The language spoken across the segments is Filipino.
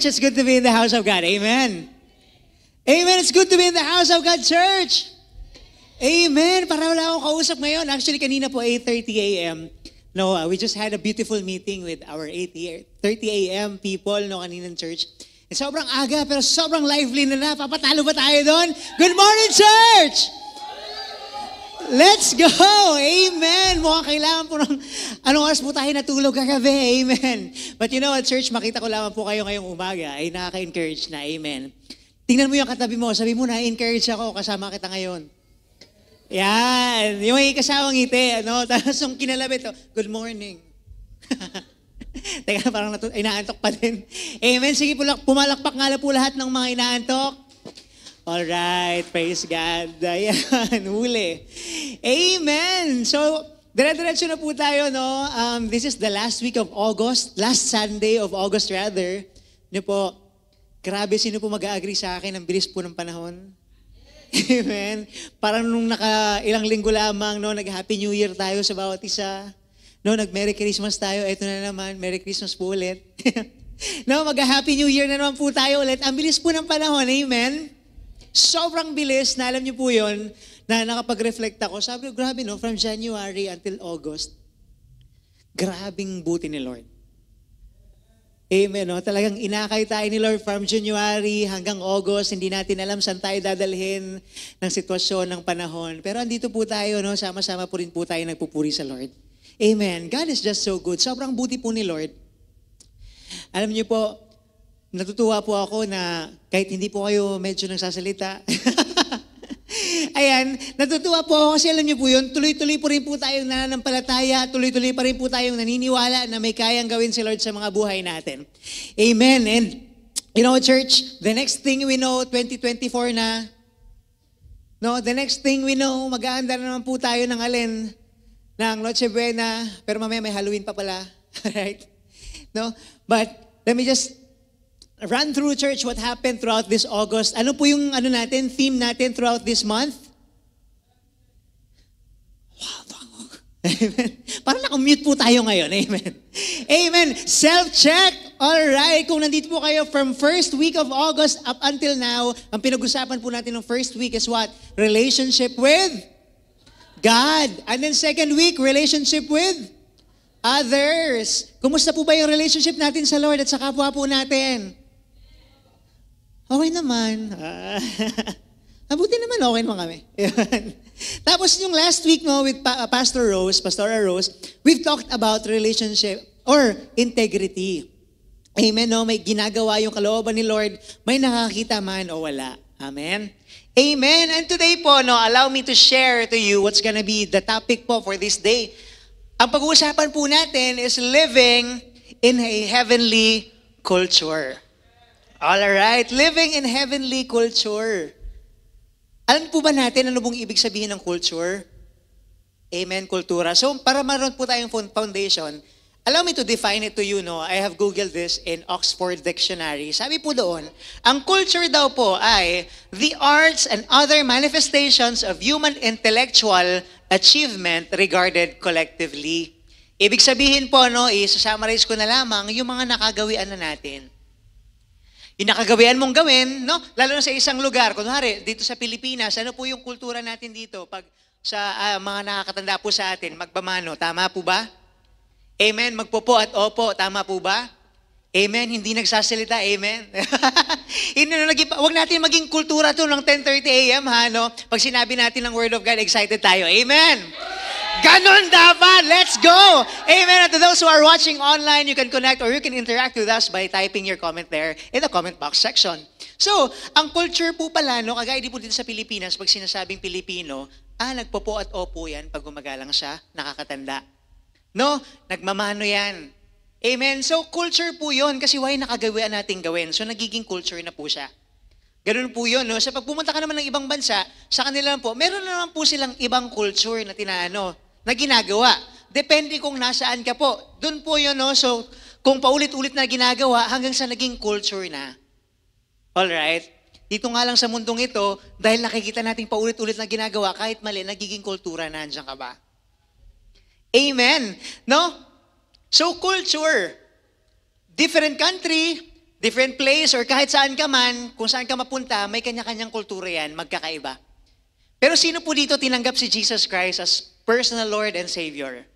church. It's good to be in the house of God. Amen. Amen. It's good to be in the house of God, church. Amen. Para wala akong kausap ngayon. Actually, kanina po, 8:30 a.m. No, we just had a beautiful meeting with our 8:30 a.m. people, no, kaninang church. And sobrang aga, pero sobrang lively na. Papatalo ba tayo doon? Good morning, church! Let's go! Amen! Mukhang kailangan po ng anong oras po tayo natulog kagabi. Amen! But you know what, church, makita ko lamang po kayo ngayong umaga ay nakaka-encourage na. Amen! Tingnan mo yung katabi mo. Sabi mo na, encourage ako, kasama kita ngayon. Yan! Yung may kasawang ngiti, ano? Tapos yung kinalabit, good morning. Teka, parang inaantok pa din. Amen! Sige po, pumalakpak nga na po lahat ng mga inaantok. Alright, praise God. Ayan, huli. Amen! So, dire-diretso na po tayo, no? This is the last week of August, last Sunday of August rather. Ano po, grabe, sino po mag-agree sa akin? Ang bilis po ng panahon. Amen? Parang nung ilang linggo lamang, no, nag-Happy New Year tayo sa bawat isa. No, nag-Merry Christmas tayo. Ito na naman, Merry Christmas po ulit. No, mag-Happy New Year na naman po tayo ulit. Ang bilis po ng panahon, amen? Sobrang bilis, na alam niyo po yun, na nakapag-reflect ako. Sabi ko, grabe no, from January until August, grabing buti ni Lord. Amen, no? Talagang inakay tayo ni Lord from January hanggang August, hindi natin alam saan tayo dadalhin ng sitwasyon, ng panahon. Pero andito po tayo, no? Sama-sama po rin po tayo nagpupuri sa Lord. Amen. God is just so good. Sobrang buti po ni Lord. Alam niyo po, natutuwa po ako na kahit hindi po kayo medyo nagsasalita. Ayan, natutuwa po ako kasi alam niyo po yun, tuloy-tuloy po rin po tayong nananampalataya, tuloy-tuloy pa rin po tayong naniniwala na may kayang gawin si Lord sa mga buhay natin. Amen. And you know, church, the next thing we know, 2024 na, no, the next thing we know, mag-aandar naman po tayo ng alin, ng Noche Buena, pero mamaya may Halloween pa pala. Right? No? But let me just run through, church, what happened throughout this August. Ano po yung theme natin throughout this month? Wow. Amen. Parang naka-mute po tayo ngayon. Amen. Amen. Self-check. Alright. Kung nandito po kayo from first week of August up until now, ang pinag-usapan po natin ng first week is what? Relationship with God. And then second week, relationship with others. Kumusta po ba yung relationship natin sa Lord at sa kapwa po natin? Okay naman. Mabuti naman, okay naman kami. Tapos yung last week no, with Pastora Rose, we've talked about relationship or integrity. Amen, no? May ginagawa yung kalooban ni Lord, may nakakita man o wala. Amen? Amen. And today po, no, allow me to share to you what's gonna be the topic po for this day. Ang pag-uusapan po natin is living in a heavenly culture. Alright, living in heavenly culture. Alam po ba natin ano bang ibig sabihin ng culture? Amen, kultura. So, para maroon po tayong foundation, allow me to define it to you, no? I have Googled this in Oxford Dictionary. Sabi po doon, ang culture daw po ay the arts and other manifestations of human intellectual achievement regarded collectively. Ibig sabihin po, no, i-summarize ko na lamang yung mga nakagawian na natin. Yung nakagawian mong gawin, no? Lalo na sa isang lugar, kunwari, dito sa Pilipinas, ano po yung kultura natin dito? Pag sa mga nakakatanda po sa atin, magbamano, tama po ba? Amen, magpopo at opo, tama po ba? Amen, hindi nagsasalita, amen. Huwag natin maging kultura to ng 10:30 a.m. ha, no? Pag sinabi natin ng Word of God, excited tayo, amen. Ganon dapat! Let's go! Amen! And to those who are watching online, you can connect or you can interact with us by typing your comment there in the comment box section. So, ang culture po pala, no, kagaya di po dito sa Pilipinas, pag sinasabing Pilipino, nagpopo at opo yan pag gumagalang siya, nakakatanda. No? Nagmamano yan. Amen? So, culture po yun kasi why nakagawian natin gawin. So, nagiging culture na po siya. Ganun po yun, no? Sa pag pumunta ka naman ng ibang bansa, sa kanila po, meron naman po silang ibang culture na na ginagawa. Depende kung nasaan ka po. Doon po yun, no? So, kung paulit-ulit na ginagawa, hanggang sa naging culture na. Alright? Dito nga lang sa mundong ito, dahil nakikita natin paulit-ulit na ginagawa, kahit mali, nagiging kultura na, andyan ka ba? Amen. No? So, culture. Different country, Different place or kahit saan ka man, kung saan ka mapunta, may kanya-kanyang kultura yan, magkakaiba. Pero sino po dito tinanggap si Jesus Christ as personal Lord and Savior?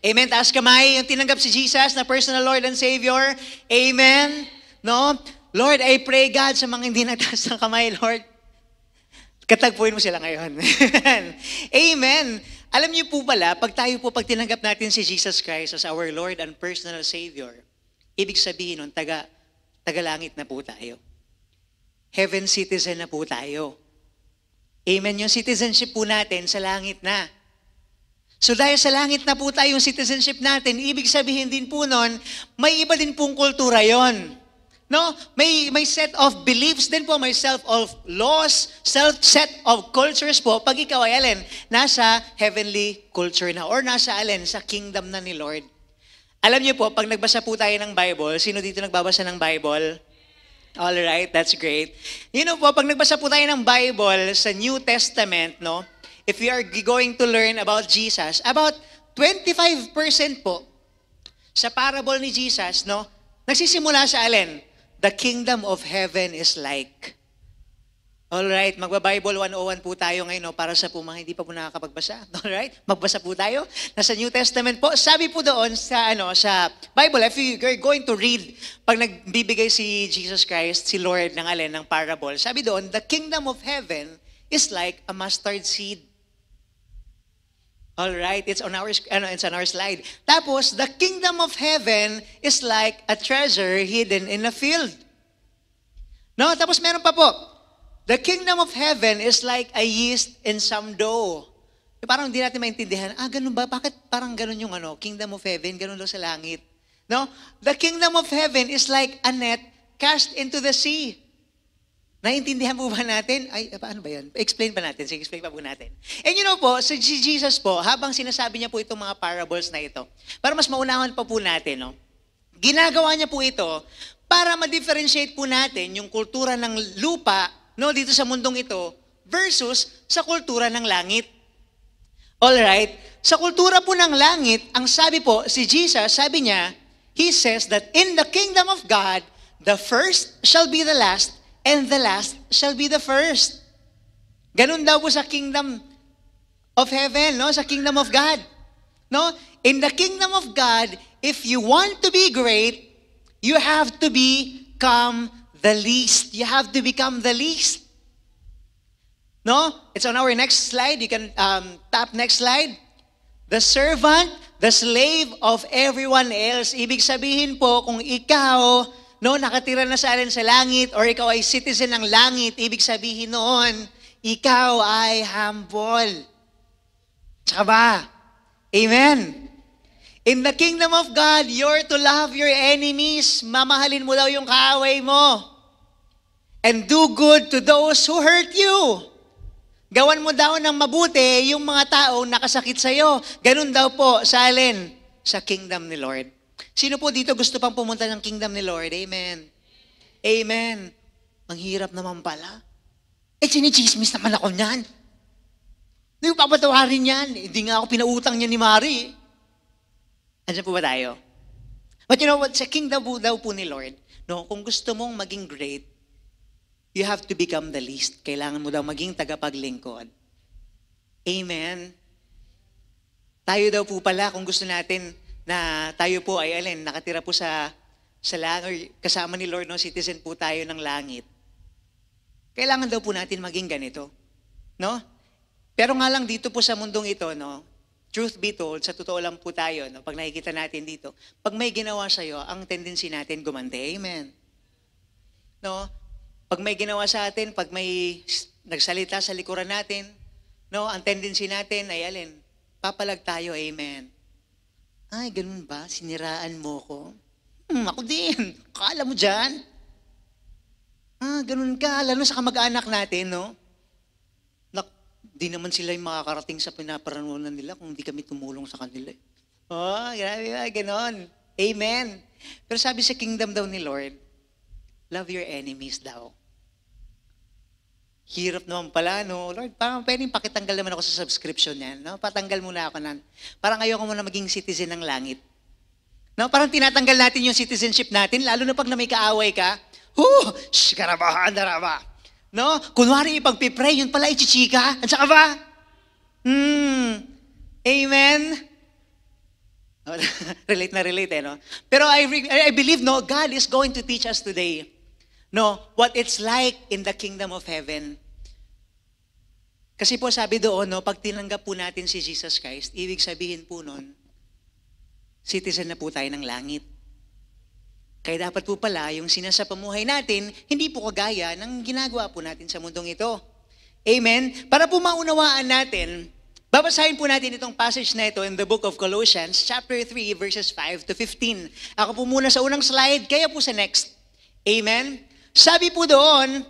Amen. Taas kamay, yung tinanggap si Jesus na personal Lord and Savior. Amen. No? Lord, I pray God sa mga hindi nagtaas ng kamay, Lord. Katagpuin mo sila ngayon. Amen. Alam niyo po pala, pag tinanggap natin si Jesus Christ as our Lord and personal Savior, ibig sabihin nun, tagalangit na po tayo. Heaven citizen na po tayo. Amen. Yung citizenship po natin sa langit na. So dahil sa langit na po tayo yung citizenship natin, ibig sabihin din po nun, may iba din pong kultura yon. No? May set of beliefs din po, may set of laws, set of cultures po. Pag ikaw ay alin, nasa heavenly culture na or nasa alin, sa kingdom na ni Lord. Alam niyo po, pag nagbasa po tayo ng Bible, sino dito nagbabasa ng Bible? Alright, that's great. You know po, pag nagbasa po tayo ng Bible sa New Testament, no? If we are going to learn about Jesus, about 25% po sa parable ni Jesus, no? Nagsisimula sa alin? The kingdom of heaven is like. Alright, magba-Bible 101 po tayo ngayon, no? Para sa po mga hindi pa po nakakapagbasa. Alright, magbasa po tayo. Nasa New Testament po. Sabi po doon sa Bible, if you're going to read, pag nagbibigay si Jesus Christ, si Lord ng alin, ng parable, sabi doon, the kingdom of heaven is like a mustard seed. Alright, it's on our slide. Tapos, the kingdom of heaven is like a treasure hidden in a field. No, tapos meron pa po. The kingdom of heaven is like a yeast in some dough. Parang hindi natin maintindihan, ganun ba? Bakit parang ganun yung kingdom of heaven, ganun daw sa langit? No? The kingdom of heaven is like a net cast into the sea. Naintindihan po ba natin? Paano ba yan? Explain pa natin. Sige, explain pa po natin. And you know po, si Jesus po, habang sinasabi niya po itong mga parables na ito, para mas maunawan pa po natin, no? Ginagawa niya po ito para ma-differentiate po natin yung kultura ng lupa, no, dito sa mundong ito, versus sa kultura ng langit. Alright? Sa kultura po ng langit, ang sabi po, si Jesus, sabi niya, He says that in the kingdom of God, the first shall be the last, and the last shall be the first. Ganun daw po sa kingdom of heaven, no? Sa kingdom of God. No? In the kingdom of God, if you want to be great, you have to become the least. You have to become the least. No? It's on our next slide. You can tap next slide. The servant, the slave of everyone else. Ibig sabihin po, kung ikaw, no, nakatira na sa alin sa langit, or ikaw ay citizen ng langit, ibig sabihin noon, ikaw ay humble. Tsaka ba? Amen? In the kingdom of God, you're to love your enemies. Mamahalin mo daw yung kaaway mo. And do good to those who hurt you. Gawan mo daw ng mabuti yung mga taong nakasakit sa'yo. Ganun daw po sa alin? Sa kingdom ni Lord. Sino po dito gusto pang pumunta ng kingdom ni Lord? Amen. Amen. Ang hirap naman pala. Sinichismis naman ako niyan. Hindi ko papatawarin yan. Hindi nga ako pinautang niya ni Mari. Andiyan po ba tayo? But you know what? Sa kingdom daw po ni Lord, no, kung gusto mong maging great, you have to become the least. Kailangan mo daw maging tagapaglingkod. Amen. Tayo daw po pala, kung gusto natin na tayo po ay nakatira po sa langit, kasama ni Lord, no, citizen po tayo ng langit. Kailangan daw po natin maging ganito. No? Pero nga lang dito po sa mundong ito, no, truth be told, sa totoo lang po tayo, no, pag nakikita natin dito, pag may ginawa sa'yo, ang tendency natin gumanti. Amen. No? Pag may ginawa sa atin, pag may nagsalita sa likuran natin, no, ang tendency natin ay papalag tayo. Amen. Ay, ganun ba? Siniraan mo ko? Ako din. Kala mo dyan? Ganun ka. Lalo sa kamag-anak natin, no? Di naman sila yung makakarating sa pinaparanunan nila kung di kami tumulong sa kanila. Grabe ba? Ganon. Amen. Pero sabi sa kingdom daw ni Lord, love your enemies daw. Hirap naman pala, no? Lord, parang pwedeng pakitanggal naman ako sa subscription yan, no? Patanggal muna ako nan. Parang ayoko muna maging citizen ng langit. No, parang tinatanggal natin yung citizenship natin, lalo na pag na may kaaway ka. Karabahan, daraba. No? Kunwari ipagpipray, yun pala ichichika. At saka ba? Amen? Relate na relate no? Pero I believe, no, God is going to teach us today, no, what it's like in the kingdom of heaven. Kasi po sabi doon, no, pag tinanggap po natin si Jesus Christ, ibig sabihin po nun, citizen na po tayo ng langit. Kaya dapat po pala, yung sinasapamuhay natin, hindi po kagaya ng ginagawa po natin sa mundong ito. Amen? Para po maunawaan natin, babasahin po natin itong passage na ito in the book of Colossians, chapter 3, verses 5 to 15. Ako po muna sa unang slide, kaya po sa next. Amen? Sabi po doon,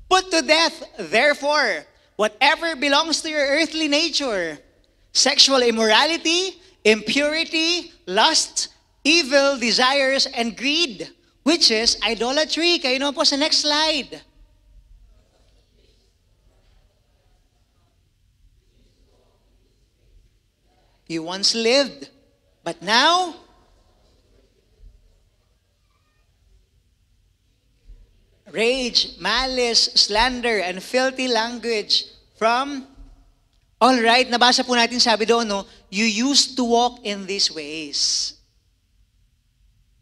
put to death, therefore, whatever belongs to your earthly nature, sexual immorality, impurity, lust, evil desires, and greed, which is idolatry. Kayo naman po sa next slide. You once lived, but now, rage, malice, slander, and filthy language from... All right, nabasa po natin, sabi doon, no, you used to walk in these ways.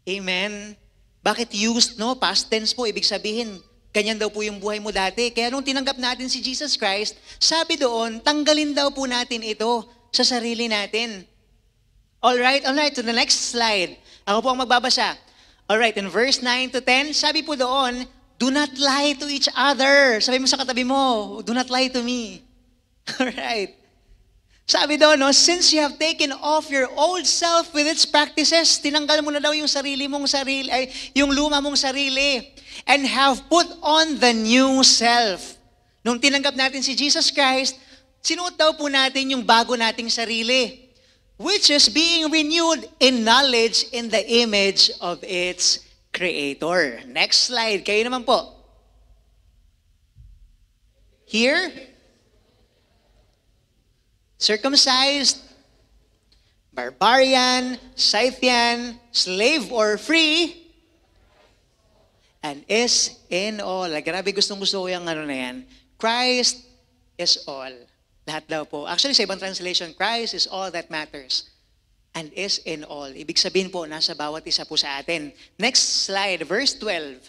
Amen. Bakit used, no? Past tense po, ibig sabihin, ganyan daw po yung buhay mo dati. Kaya nung tinanggap natin si Jesus Christ, sabi doon, tanggalin daw po natin ito sa sarili natin. All right, to the next slide. Ako po ang magbabasa. All right, in verse 9 to 10, sabi po doon, do not lie to each other. Sabi mo sa katabi mo, do not lie to me. Alright. Sabi daw, no, since you have taken off your old self with its practices, tinanggal mo na daw yung yung luma mong sarili, and have put on the new self. Nung tinanggap natin si Jesus Christ, sinuot daw po natin yung bago nating sarili, which is being renewed in knowledge in the image of its Creator. Next slide, kayo naman po. Here, circumcised, barbarian, Scythian, slave or free, and is in all. Grabe, gustong-gusto ko yung ano na yan. Christ is all. Lahat daw po. Actually, sa ibang translation, Christ is all that matters. And is in all. Ibig sabihin po, nasa bawat isa po sa atin. Next slide, verse 12.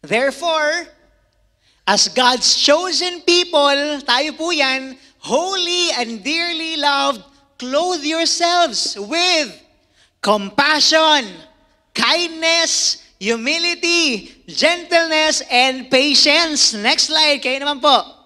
Therefore, as God's chosen people, tayo po yan, holy and dearly loved, clothe yourselves with compassion, kindness, humility, gentleness, and patience. Next slide, kayo naman po.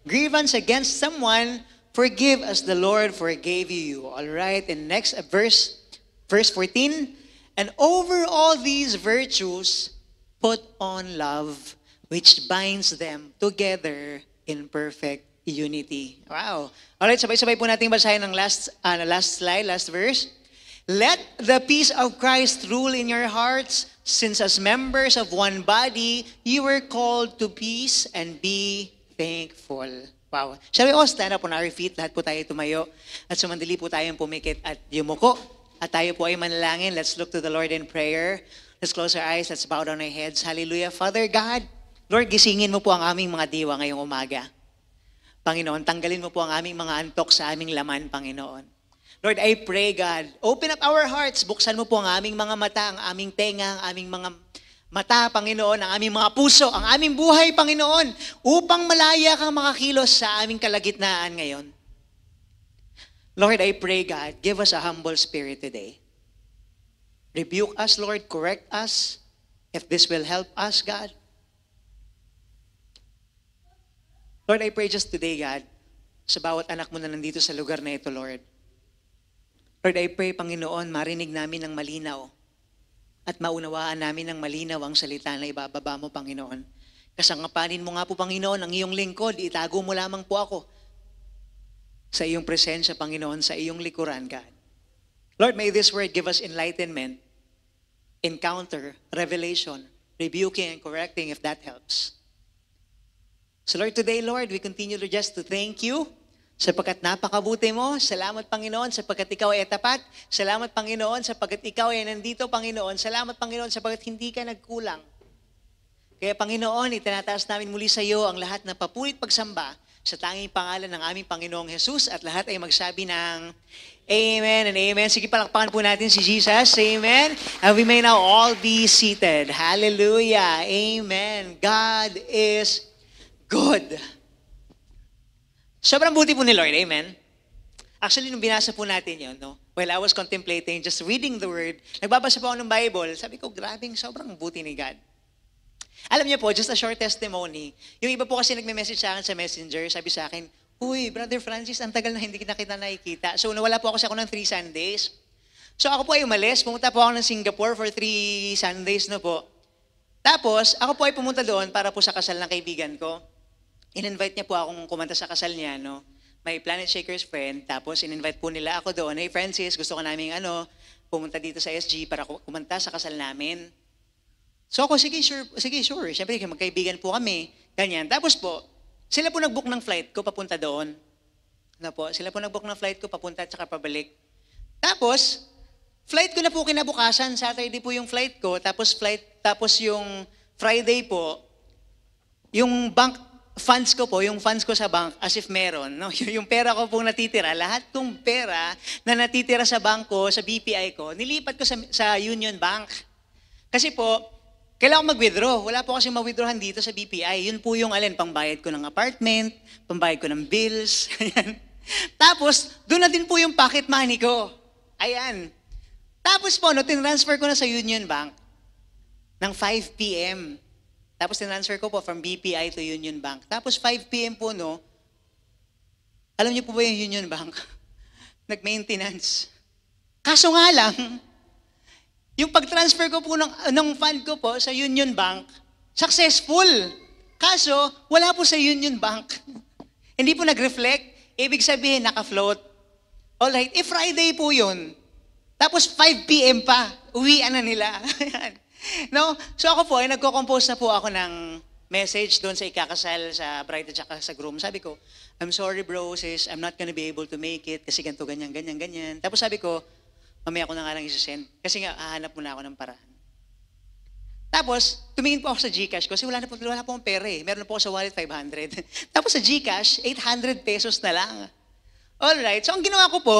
Grievance against someone, forgive as the Lord forgave you. All right, and next verse 14. And over all these virtues, put on love, which binds them together in perfect unity. Wow. Alright, sabay-sabay po natin basahin ang last slide, last verse. Let the peace of Christ rule in your hearts, since as members of one body, you were called to peace and be thankful. Wow. Shall we all stand up on our feet? Lahat po tayo tumayo. At sumandali po tayong pumikit at yumuko. At tayo po ay manalangin. Let's look to the Lord in prayer. Let's close our eyes. Let's bow down our heads. Hallelujah. Father God, Lord, gisingin mo po ang aming mga diwa ngayong umaga. Panginoon, tanggalin mo po ang aming mga antok sa aming laman, Panginoon. Lord, I pray, God, open up our hearts. Buksan mo po ang aming mga mata, ang aming tenga, ang aming mga mata, Panginoon, ang aming mga puso, ang aming buhay, Panginoon, upang malaya kang makakilos sa aming kalagitnaan ngayon. Lord, I pray, God, give us a humble spirit today. Rebuke us, Lord. Correct us. If this will help us, God. Lord, I pray just today, God, sa bawat anak mo na nandito sa lugar na ito, Lord. Lord, I pray, Panginoon, marinig namin ng malinaw at maunawaan namin ng malinaw ang salita na ibababa mo, Panginoon. Kasangapanin mo nga po, Panginoon, ang iyong lingkod. Itago mo lamang po ako sa iyong presensya, Panginoon, sa iyong likuran, God. Lord, may this word give us enlightenment, encounter, revelation, rebuking and correcting if that helps. So Lord, today, Lord, we continue to just to thank you, Sapagkat napakabuti mo, salamat Panginoon, sapagkat ikaw ay tapat, salamat Panginoon, sapagkat ikaw ay nandito Panginoon, salamat Panginoon, sapagkat hindi ka nagkulang. Kaya Panginoon, itinataas namin muli sa iyo ang lahat ng papurit pagsamba sa tanging pangalan ng aming Panginoong Jesus at lahat ay magsabi ng Amen and Amen. Sige, palakpakan po natin si Jesus. Amen. And we may now all be seated. Hallelujah. Amen. God is good. Sobrang buti po ni Lord. Amen. Actually, nung binasa po natin yun, no? While I was contemplating, just reading the Word, nagbabasa po ako ng Bible, sabi ko, grabing, sobrang buti ni God. Alam niyo po, just a short testimony. Yung iba po kasi nagme-message sa akin sa Messenger, sabi sa akin, Uy, Brother Francis, ang tagal na hindi kita nakikita. So, nawala po ako ng 3 Sundays. So, ako po ay umalis. Pumunta po ako ng Singapore for 3 Sundays na po. Tapos, ako po ay pumunta doon para po sa kasal ng kaibigan ko. In-invite niya po akong kumanta sa kasal niya, no? May Planet Shakers friend, tapos in-invite po nila ako doon. Hey Francis, gusto ko namin pumunta dito sa SG para kumanta sa kasal namin. So ako, sige, sure. Siyempre, magkaibigan po kami. Ganyan. Tapos po, sila po nag-book ng flight ko papunta doon. Ano po? Sila po nag-book ng flight ko papunta at saka pabalik. Tapos, flight ko na po kinabukasan. Saturday po yung flight ko. Tapos yung Friday po, yung bank funds ko po, yung funds ko sa bank, as if meron, no? Yung pera ko pong natitira, lahat kong pera na natitira sa bangko, sa BPI ko, nilipat ko sa Union Bank. Kasi po, kailangan mag-withdraw. Wala po kasi ma-withdrawhan dito sa BPI. Yun po yung pangbayad ko ng apartment, pambayad ko ng bills. Ayan. Tapos, doon na din po yung pocket money ko. Ayan. Tapos po, tinransfer ko na sa Union Bank ng 5 p.m. Tapos tinransfer ko po from BPI to Union Bank. Tapos 5 p.m. po, no? Alam niyo po ba yung Union Bank? Nag-maintenance. Kaso nga lang, yung pag-transfer ko po ng fund ko po sa Union Bank, successful. Kaso, wala po sa Union Bank. Hindi po nag-reflect. Ibig sabihin, naka-float. Alright, Friday po yun. Tapos 5 p.m. pa, uwian na nila. No? So ako po, nagko-compose na po ako ng message doon sa ikakasal sa bride at saka sa groom. Sabi ko, I'm sorry bro, sis, I'm not gonna be able to make it kasi ganito, ganyan. Tapos sabi ko, mamaya ko na nga lang isasend. Kasi nga, hahanap muna ako ng paraan. Tapos, tumingin po ako sa GCash ko kasi wala po akong pera eh. Meron po ako sa wallet 500. Tapos sa GCash, 800 pesos na lang. Alright, so ang ginawa ko po,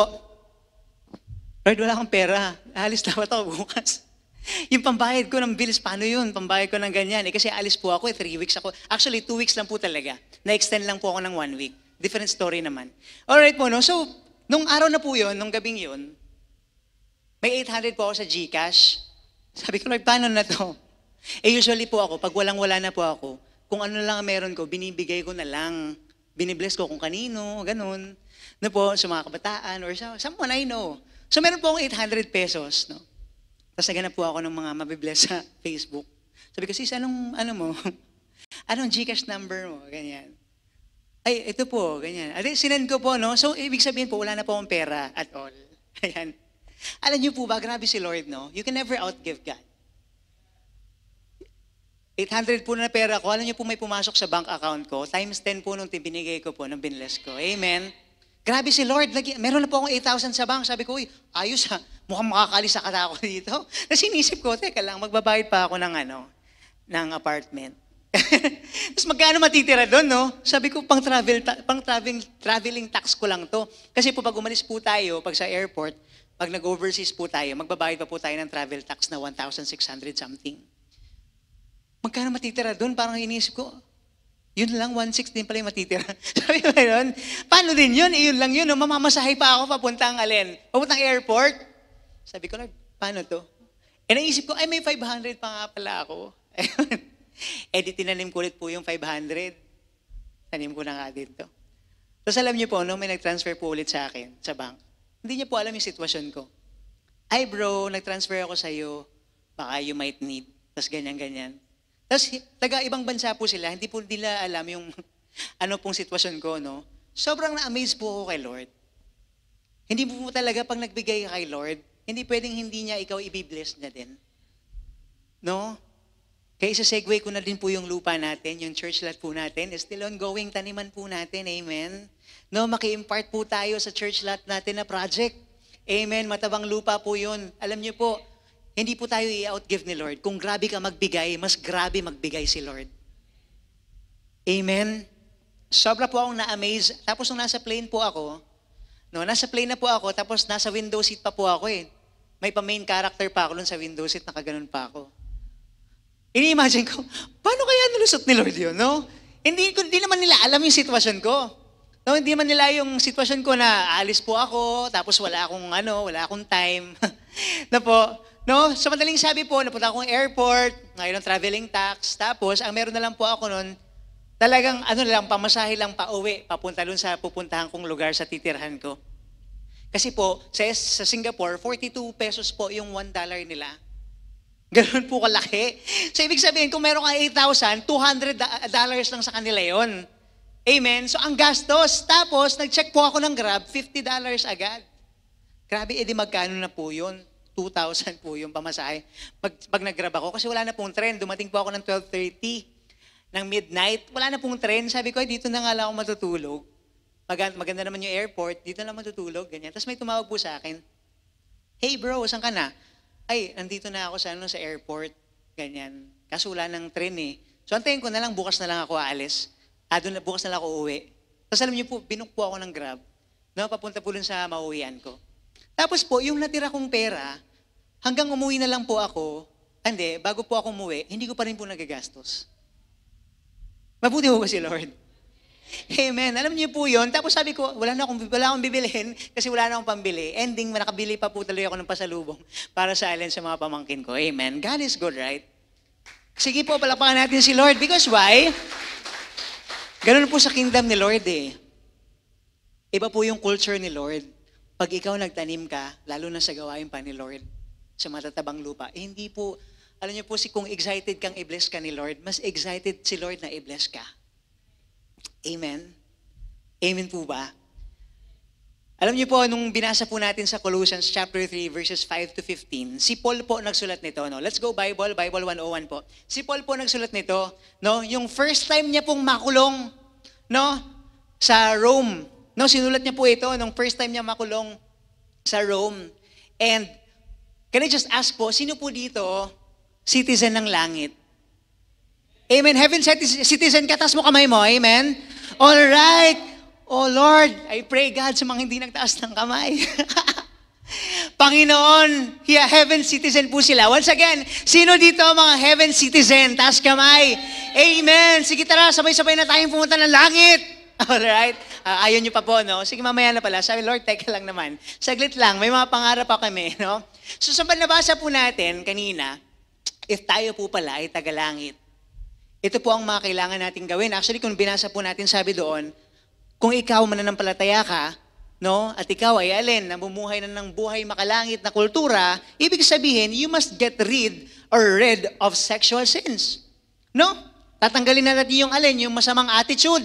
Lord, wala akong pera. Alis dapat ako bukas. Yung pambayad ko ng bills, paano yun? Pambayad ko ng ganyan. Kasi alis po ako 3 weeks ako. Actually, 2 weeks lang po talaga. Na-extend lang po ako ng 1 week. Different story naman. Alright po, no? So, nung araw na po yun, nung gabing yun, may 800 po ako sa GCash. Sabi ko, Lord, paano na to? Usually po ako, pag walang-wala na po ako, kung ano lang ang meron ko, binibigay ko na lang. Binibless ko kung kanino, ganun. No po, sa mga kabataan or someone I know. So, meron po akong 800 pesos, no? Tapos naganap po ako ng mga mabibless sa Facebook. Sabi ko, sis, anong Gcash number mo? Ganyan. Ay, ito po, ganyan. Adi, sinend ko po, no? So, ibig sabihin po, wala na po akong pera at all. Ayan. Alam niyo po ba, grabe si Lord, no? You can never outgive God. 800 po na pera ko, alam niyo po may pumasok sa bank account ko, times 10 po nung binigay ko po, nung binless ko. Amen. Grabe si Lord, meron na po akong 8,000 sa bank. Sabi ko, uy, ayos ha, mukhang makakalis ako dito. Tapos inisip ko, teka lang, magbabayad pa ako ng apartment. Tapos magkano matitira doon, no? Sabi ko, traveling tax ko lang to. Kasi po pag umalis po tayo, pag sa airport, pag nag-overseas po tayo, magbabayad pa po tayo ng travel tax na 1,600 something. Magkano matitira doon? Parang inisip ko, yun lang, 1,600 din pala yung matitira. Sabi ko yun, paano din yun? Yun lang yun, no? Mamamasahay pa ako papuntang airport. Sabi ko, paano to? Naisip ko, may 500 pa nga pala ako. Di tinanim ko ulit po yung 500. Tanim ko na nga dito. Tapos alam niyo po, may nag-transfer po ulit sa akin, sa bank. Hindi niya po alam yung sitwasyon ko. Ay bro, nag-transfer ako sa'yo. Baka you might need. Tapos ganyan. Tapos taga-ibang bansa po sila, hindi po nila alam yung ano pong sitwasyon ko, no? Sobrang na-amaze po ako kay Lord. Hindi po talaga pag nagbigay ka kay Lord, hindi pwedeng hindi niya ikaw i-bless niya din. No? Kaya isa-segue ko na din po yung lupa natin, yung church lot po natin. Still ongoing, taniman po natin. Amen. No, maki-impart po tayo sa church lot natin na project. Amen. Matabang lupa po yun. Alam niyo po, hindi po tayo i-outgive ni Lord. Kung grabe ka magbigay, mas grabe magbigay si Lord. Amen. Sobra po akong na-amaze. Tapos nung nasa plane po ako, nasa plane na po ako, tapos nasa window seat pa po ako eh. May pa-main character pa ako dun sa window seat, nakaganon pa ako. Ini-imagine ko, paano kaya nalusot ni Lord yun, no? Hindi naman nila alam yung sitwasyon ko. No, hindi naman nila yung sitwasyon ko na alis po ako, tapos wala akong time. Na po, no? Sa madaling sabi po, napunta akong airport, ngayon ang traveling tax, tapos ang meron na lang po ako nun, talagang pamasahe lang pa uwi, papunta dun sa pupuntahan kong lugar sa titirhan ko. Kasi po, sa Singapore, 42 pesos po yung $1 nila. Ganun po kalaki. So, ibig sabihin, kung meron ka 8,000, $200 lang sa kanila yon. Amen? So, ang gastos. Tapos, nag-check po ako ng Grab, $50 agad. Grabe, edi magkano na po yun? 2,000 po yung pamasahe. Pag nag-Grab ako, kasi wala na pong trend. Dumating po ako ng 12:30 ng midnight. Wala na pong trend. Sabi ko, dito na nga lang ako matutulog. Maganda naman yung airport, dito na matutulog, ganyan. Tapos may tumawag po sa akin, "Hey bro, saan ka na?" "Ay, nandito na ako sa airport." Ganyan. Kaso wala ng tren eh. So antayin ko na lang, bukas na lang ako aalis. Bukas na lang ako uuwi. Tapos alam niyo po, binook po ako ng Grab. No, papunta po dun sa mauwian ko. Tapos po, yung natira kong pera, hanggang umuwi na lang po ako, bago po ako umuwi, hindi ko pa rin po nagagastos. Mabuti po ba si Lord? Amen. Alam niyo po yun. Tapos sabi ko, wala akong bibilihin kasi wala na akong pambili. Ending, nakabili pa po tuloy ako ng pasalubong para sa alin sa mga pamangkin ko. Amen. God is good, right? Sige po, palakpakan natin si Lord. Because why? Ganun po sa kingdom ni Lord eh. Iba po yung culture ni Lord. Pag ikaw nagtanim ka, lalo na sa gawain pa ni Lord, sa matatabang lupa, hindi po, alam niyo po, kung excited kang i-bless ka ni Lord, mas excited si Lord na i-bless ka. Amen? Amen po ba? Alam niyo po, nung binasa po natin sa Colossians chapter 3, verses 5 to 15, si Paul po nagsulat nito. No? Let's go Bible 101 po. Si Paul po nagsulat nito, no? Yung first time niya pong makulong, no? Sa Rome. No? Sinulat niya po ito, nung first time niya makulong sa Rome. And, can I just ask po, sino po dito, citizen ng langit? Amen. Heaven citizen ka, taas mo kamay mo. Amen. All right. Oh Lord, I pray God sa mga hindi nagtaas ng kamay. Panginoon, heaven citizen po sila. Once again, sino dito mga heaven citizen? Taas kamay. Amen. Sige tara, sabay-sabay na tayong pumunta ng langit. All right. Ayaw nyo pa po, no? Sige, mamaya na pala. Sabi, Lord, teka lang naman. Saglit lang, may mga pangarap pa kami, no? So sa nabasa po natin kanina, if tayo po pala ay tagalangit, ito po ang mga kailangan nating gawin. Actually, kung binasa po natin, sabi doon, kung ikaw mananampalataya ka, no, at ikaw ay namumuhay na ng buhay makalangit na kultura, ibig sabihin, you must get rid of sexual sins. No? Tatanggalin na natin yung masamang attitude,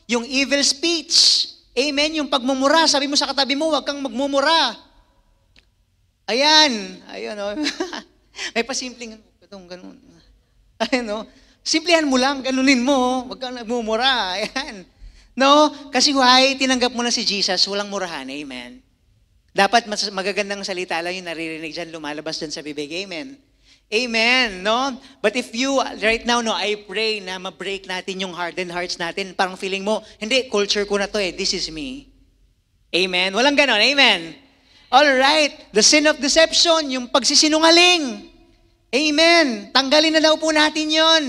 yung evil speech. Amen? Yung pagmumura, sabi mo sa katabi mo, huwag kang magmumura. Ayun, no? May pasimpleng, ganun. Ayun, no? Simplihan mo lang, ganunin mo, huwag kang nagmumura. Ayan. No? Kasi why? Tinanggap mo na si Jesus, walang murahan. Amen. Dapat magagandang salita lang yung naririnig dyan, lumalabas dyan sa bibig. Amen. Amen. No? But if you, right now, no, I pray na ma-break natin yung hardened hearts natin. Parang feeling mo, hindi, culture ko na to eh. This is me. Amen. Walang ganon. Amen. Alright. The sin of deception, yung pagsisinungaling. Amen. Tanggalin na daw po natin yon.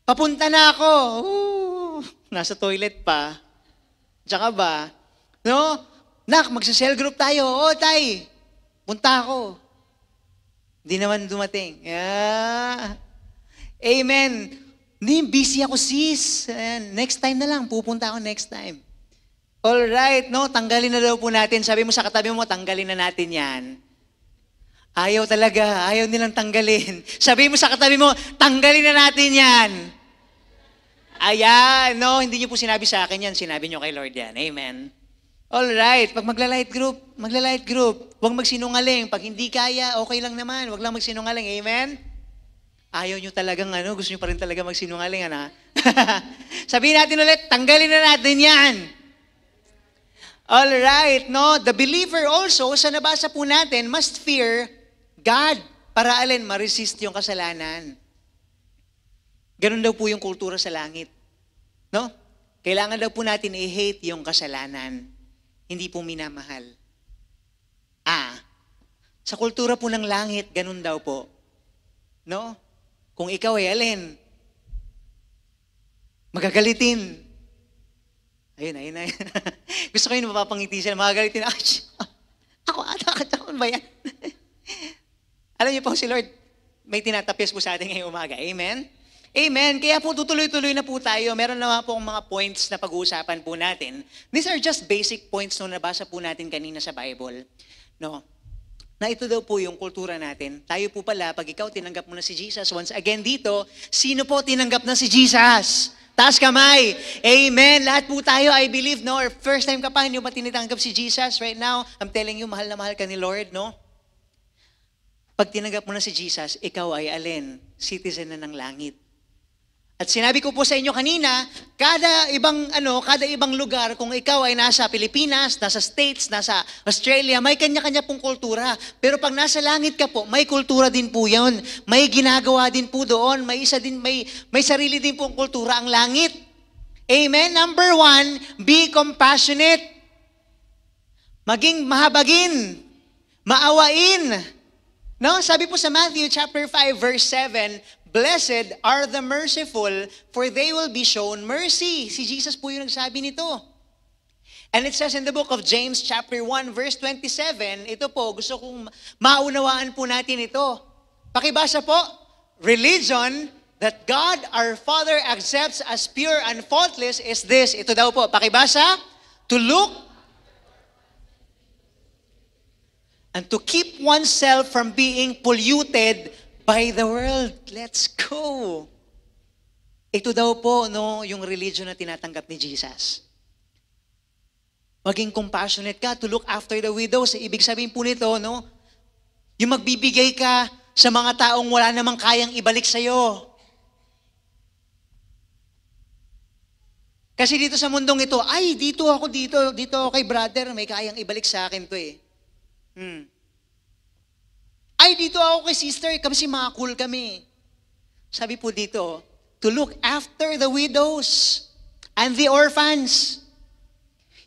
Papunta na ako. Nasa toilet pa. Tsaka ba? No? Nak, magsa-cell group tayo. Oo, tay. Punta ako. Hindi naman dumating. Yeah. Amen. Hindi, busy ako sis. Next time na lang. Pupunta ako next time. Alright, no? Tanggalin na daw po natin. Sabi mo sa katabi mo, tanggalin na natin yan. Ayaw talaga. Ayaw nilang tanggalin. Sabi mo sa katabi mo, tanggalin na natin yan. Ayan, no? Hindi niyo po sinabi sa akin yan. Sinabi niyo kay Lord yan. Amen. Alright, pag magla-light group. Huwag magsinungaling. Pag hindi kaya, okay lang naman. Huwag lang magsinungaling. Amen? Ayaw nyo talagang gusto nyo pa rin talaga magsinungaling, Sabihin natin ulit, tanggalin na natin yan. Alright, no? The believer also, sa nabasa po natin, must fear God para ma-resist yung kasalanan. Ganun daw po yung kultura sa langit. No? Kailangan daw po natin i-hate yung kasalanan. Hindi po minamahal. Sa kultura po ng langit, ganun daw po. No? Kung ikaw ay magagalitin. Ayun. Gusto ko yun mapapangiti sila, magagalitin. Ako ba yan? Alam niyo po si Lord, may tinatapis po sa atin ngayong umaga. Amen? Amen. Kaya po tutuloy-tuloy na po tayo. Meron naman po mga points na pag-uusapan po natin. These are just basic points na nabasa po natin kanina sa Bible. No? Na ito daw po yung kultura natin. Tayo po pala, pag ikaw tinanggap mo na si Jesus, once again dito, sino po tinanggap na si Jesus? Taas kamay. Amen. Lahat po tayo, I believe, no? Or first time ka pa, hindi mo ba tinitanggap si Jesus right now? I'm telling you, mahal na mahal ka ni Lord, no? Pag tinanggap mo na si Jesus, ikaw ay citizen na ng langit. At sinabi ko po sa inyo kanina, kada ibang lugar, kung ikaw ay nasa Pilipinas, nasa States, nasa Australia, may kanya-kanya pong kultura. Pero pag nasa langit ka po, may kultura din po yun. May ginagawa din po doon. May sarili din pong kultura ang langit. Amen? Number 1, be compassionate. Maging mahabagin. Maawain. No? Sabi po sa Matthew chapter 5 verse 7, Blessed are the merciful, for they will be shown mercy. Si Jesus po yung nagsabi nito. And it says in the book of James chapter 1 verse 27, ito po, gusto kong maunawaan po natin ito. Pakibasa po, religion that God our Father accepts as pure and faultless is this. Ito daw po, pakibasa, to look and to keep oneself from being polluted by the world. Let's go. Ito daw po, yung religion na tinatanggap ni Jesus. Maging compassionate ka, to look after the widows. Ibig sabihin po nito, yung magbibigay ka sa mga taong wala namang kayang ibalik sa'yo. Kasi dito sa mundong ito, dito ako kay brother, may kayang ibalik sa akin to eh. Dito ako kay sister, kasi mga cool kami. Sabi po dito, to look after the widows and the orphans.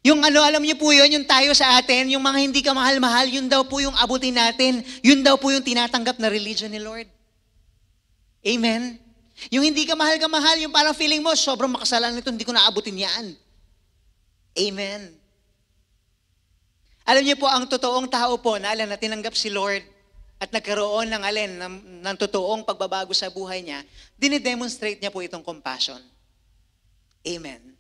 Yung alam niyo po yun, yung tayo sa atin, yung mga hindi ka mahal-mahal, yun daw po yung abutin natin. Yun daw po yung tinatanggap na religion ni Lord. Amen? Yung hindi ka mahal, yung parang feeling mo, sobrang makasalanan nito, hindi ko naabutin yan. Amen? Alam niyo po, ang totoong tao po na tinanggap si Lord, at nagkaroon ng totoong pagbabago sa buhay niya, dinidemonstrate niya po itong compassion. Amen.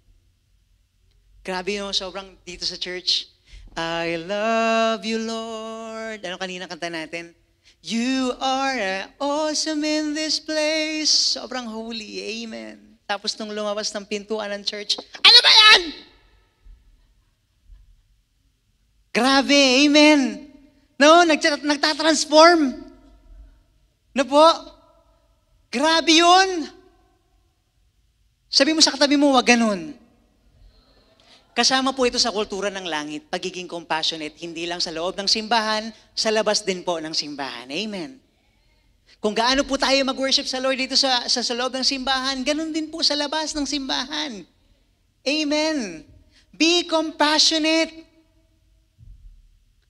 Grabe sobrang dito sa church. I love you, Lord. Ano kanina kanta natin? You are awesome in this place. Sobrang holy. Amen. Tapos nung lumabas ng pintuan ng church, ano ba yan? Grabe. Amen. Nagtatransform. Po? Grabe yun. Sabi mo sa katabi mo, wag ganun. Kasama po ito sa kultura ng langit, pagiging compassionate, hindi lang sa loob ng simbahan, sa labas din po ng simbahan. Amen. Kung gaano po tayo mag-worship sa Lord dito sa loob ng simbahan, ganun din po sa labas ng simbahan. Amen. Be compassionate.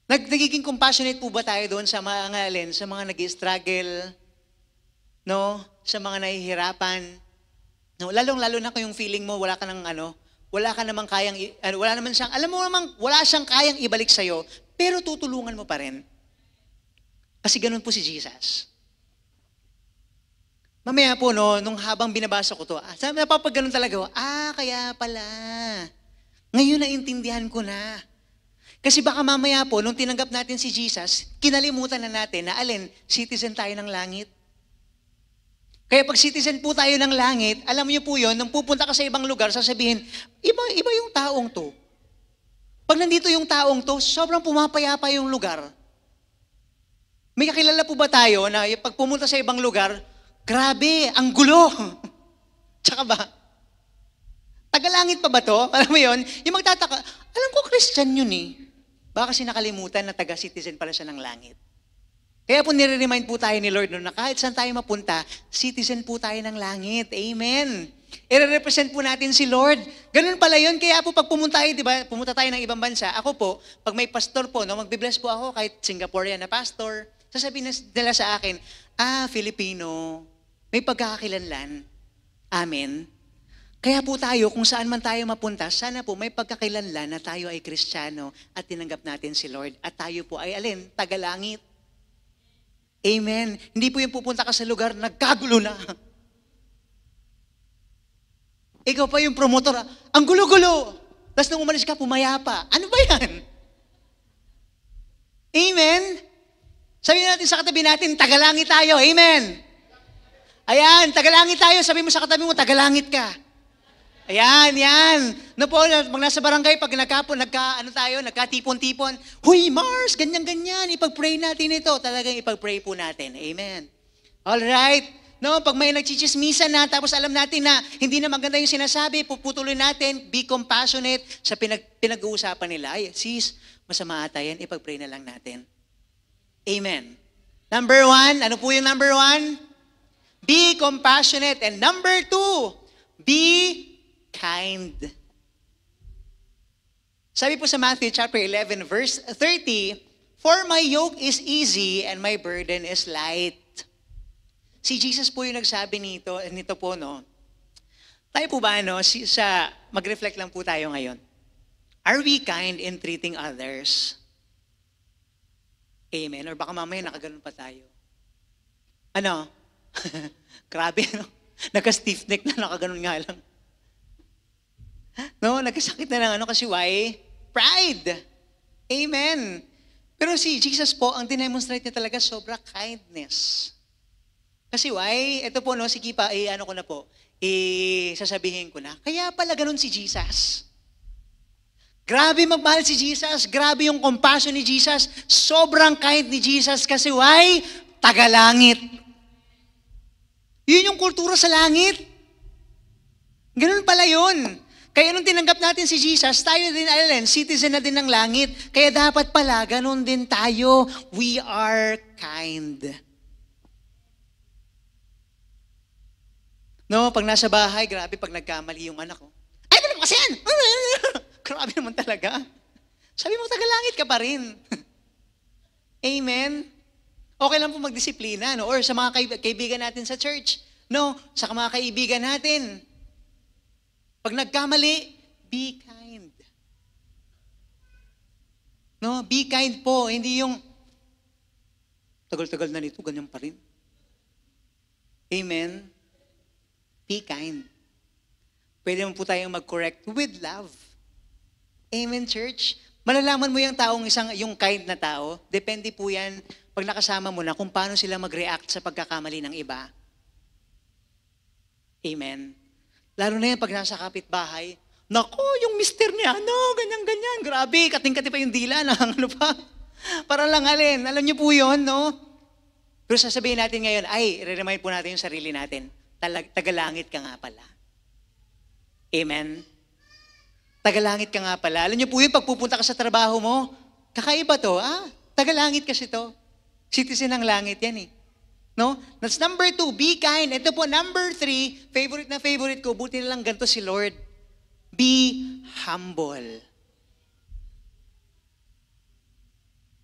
Nagiging compassionate po ba tayo doon sa mga nag-struggle, sa mga nahihirapan? Lalong-lalo na kung yung feeling mo, wala ka namang kayang, wala siyang kayang ibalik sa'yo, pero tutulungan mo pa rin. Kasi ganun po si Jesus. Mamaya po, nung habang binabasa ko to, napapagganon talaga, kaya pala. Ngayon naintindihan ko na. Kasi baka mamaya po, nung tinanggap natin si Jesus, kinalimutan na natin na citizen tayo ng langit. Kaya pag citizen po tayo ng langit, alam niyo po yun, nung pupunta ka sa ibang lugar, sasabihin, iba yung taong to. Pag nandito yung taong to, sobrang pumapayapa yung lugar. May kakilala po ba tayo na pag pumunta sa ibang lugar, Grabe, ang gulo. Tsaka ba, tagalangit pa ba to? Alam mo yun? Yung magtataka, alam ko Christian yun eh. Baka kasi nakalimutan na taga-citizen pala siya ng langit. Kaya po nire-remind po tayo ni Lord na kahit saan tayo mapunta, citizen po tayo ng langit. Amen. I-represent po natin si Lord. Ganun pala yun. Kaya po pag pumunta tayo, di ba, pumunta tayo ng ibang bansa, ako po, pag may pastor po, no, magbibless po ako kahit Singaporean na pastor, sasabihin nila sa akin, Filipino, may pagkakakilanlan. Amen. Kaya po tayo, kung saan man tayo mapunta, sana po may pagkakilanlan na tayo ay Kristiyano at tinanggap natin si Lord. At tayo po ay alin? Tagalangit. Amen. Hindi po yung pupunta ka sa lugar, nagkagulo na. Ikaw pa yung promotor, ang gulo-gulo. Tapos nung umalis ka, pumayapa. Ano ba yan? Amen. Sabihin natin sa katabi natin, tagalangit tayo. Amen. Ayan, tagalangit tayo. Sabi mo sa katabi mo, tagalangit ka. Ayan, yan. No po, pag nasa barangay, pag nagkatipon-tipon, huy, Mars, ganyan-ganyan, ipag-pray natin ito. Talagang ipag-pray po natin. Amen. Alright. No, pag may nagchichismisan na, tapos alam natin na hindi na maganda yung sinasabi, puputuloy natin, be compassionate sa pinag-uusapan nila. Ay, sis, masama ata yan, ipag-pray na lang natin. Amen. Number 1, ano po yung number 1? Be compassionate. And number 2, be kind. Sabi po sa Matthew chapter 11 verse 30, "For my yoke is easy and my burden is light." Si Jesus po yung nagsabi nito po, no? Tayo po ba, no? Mag-reflect lang po tayo ngayon. Are we kind in treating others? Amen. Or baka mamaya nakaganon pa tayo. Ano? Grabe, no? Nagka-stiff neck na, nakaganon nga lang. No, nagkasakit na lang kasi why? Pride. Amen. Pero si Jesus po, ang dinemonstrate niya talaga sobra kindness. Kasi why? Ito po, no, sige pa, sasabihin ko na. Kaya pala ganun si Jesus. Grabe magmahal si Jesus. Grabe yung compassion ni Jesus. Sobrang kind ni Jesus. Kasi why? Tagalangit. Yun yung kultura sa langit. Ganun pala yun. Kaya nung tinanggap natin si Jesus, tayo din, citizen na din ng langit. Kaya dapat pala, ganun din tayo. We are kind. No, pag nasa bahay, grabe pag nagkamali yung anak ko. Ay, ano kasi yan? Grabe naman talaga. Sabi mo, tagalangit ka pa rin. Amen? Okay lang po magdisiplina, no? Or sa mga kaibigan natin sa church. No, sa mga kaibigan natin. Pag nagkamali, be kind. No, be kind po. Hindi yung, tagal-tagal na nito, ganyan pa rin. Amen? Be kind. Pwede mo po tayong mag-correct with love. Amen, church? Malalaman mo yung yung kind na tao, depende po yan pag nakasama mo na kung paano sila mag-react sa pagkakamali ng iba. Amen. Lalo na yan pag nasa kapitbahay, nako, yung mister niya, ganyan-ganyan, grabe, kating-kati pa yung dila na, para lang alin. Alam niyo po yun, no? Pero sasabihin natin ngayon, i-remind po natin yung sarili natin, tagalangit ka nga pala. Amen? Tagalangit ka nga pala. Alam niyo po yun, pag pupunta ka sa trabaho mo, kakaiba to, tagalangit kasi to. Citizen ng langit yan eh. No? That's number 2, be kind. Ito po, number 3, favorite ko, buti na lang ganito si Lord. Be humble.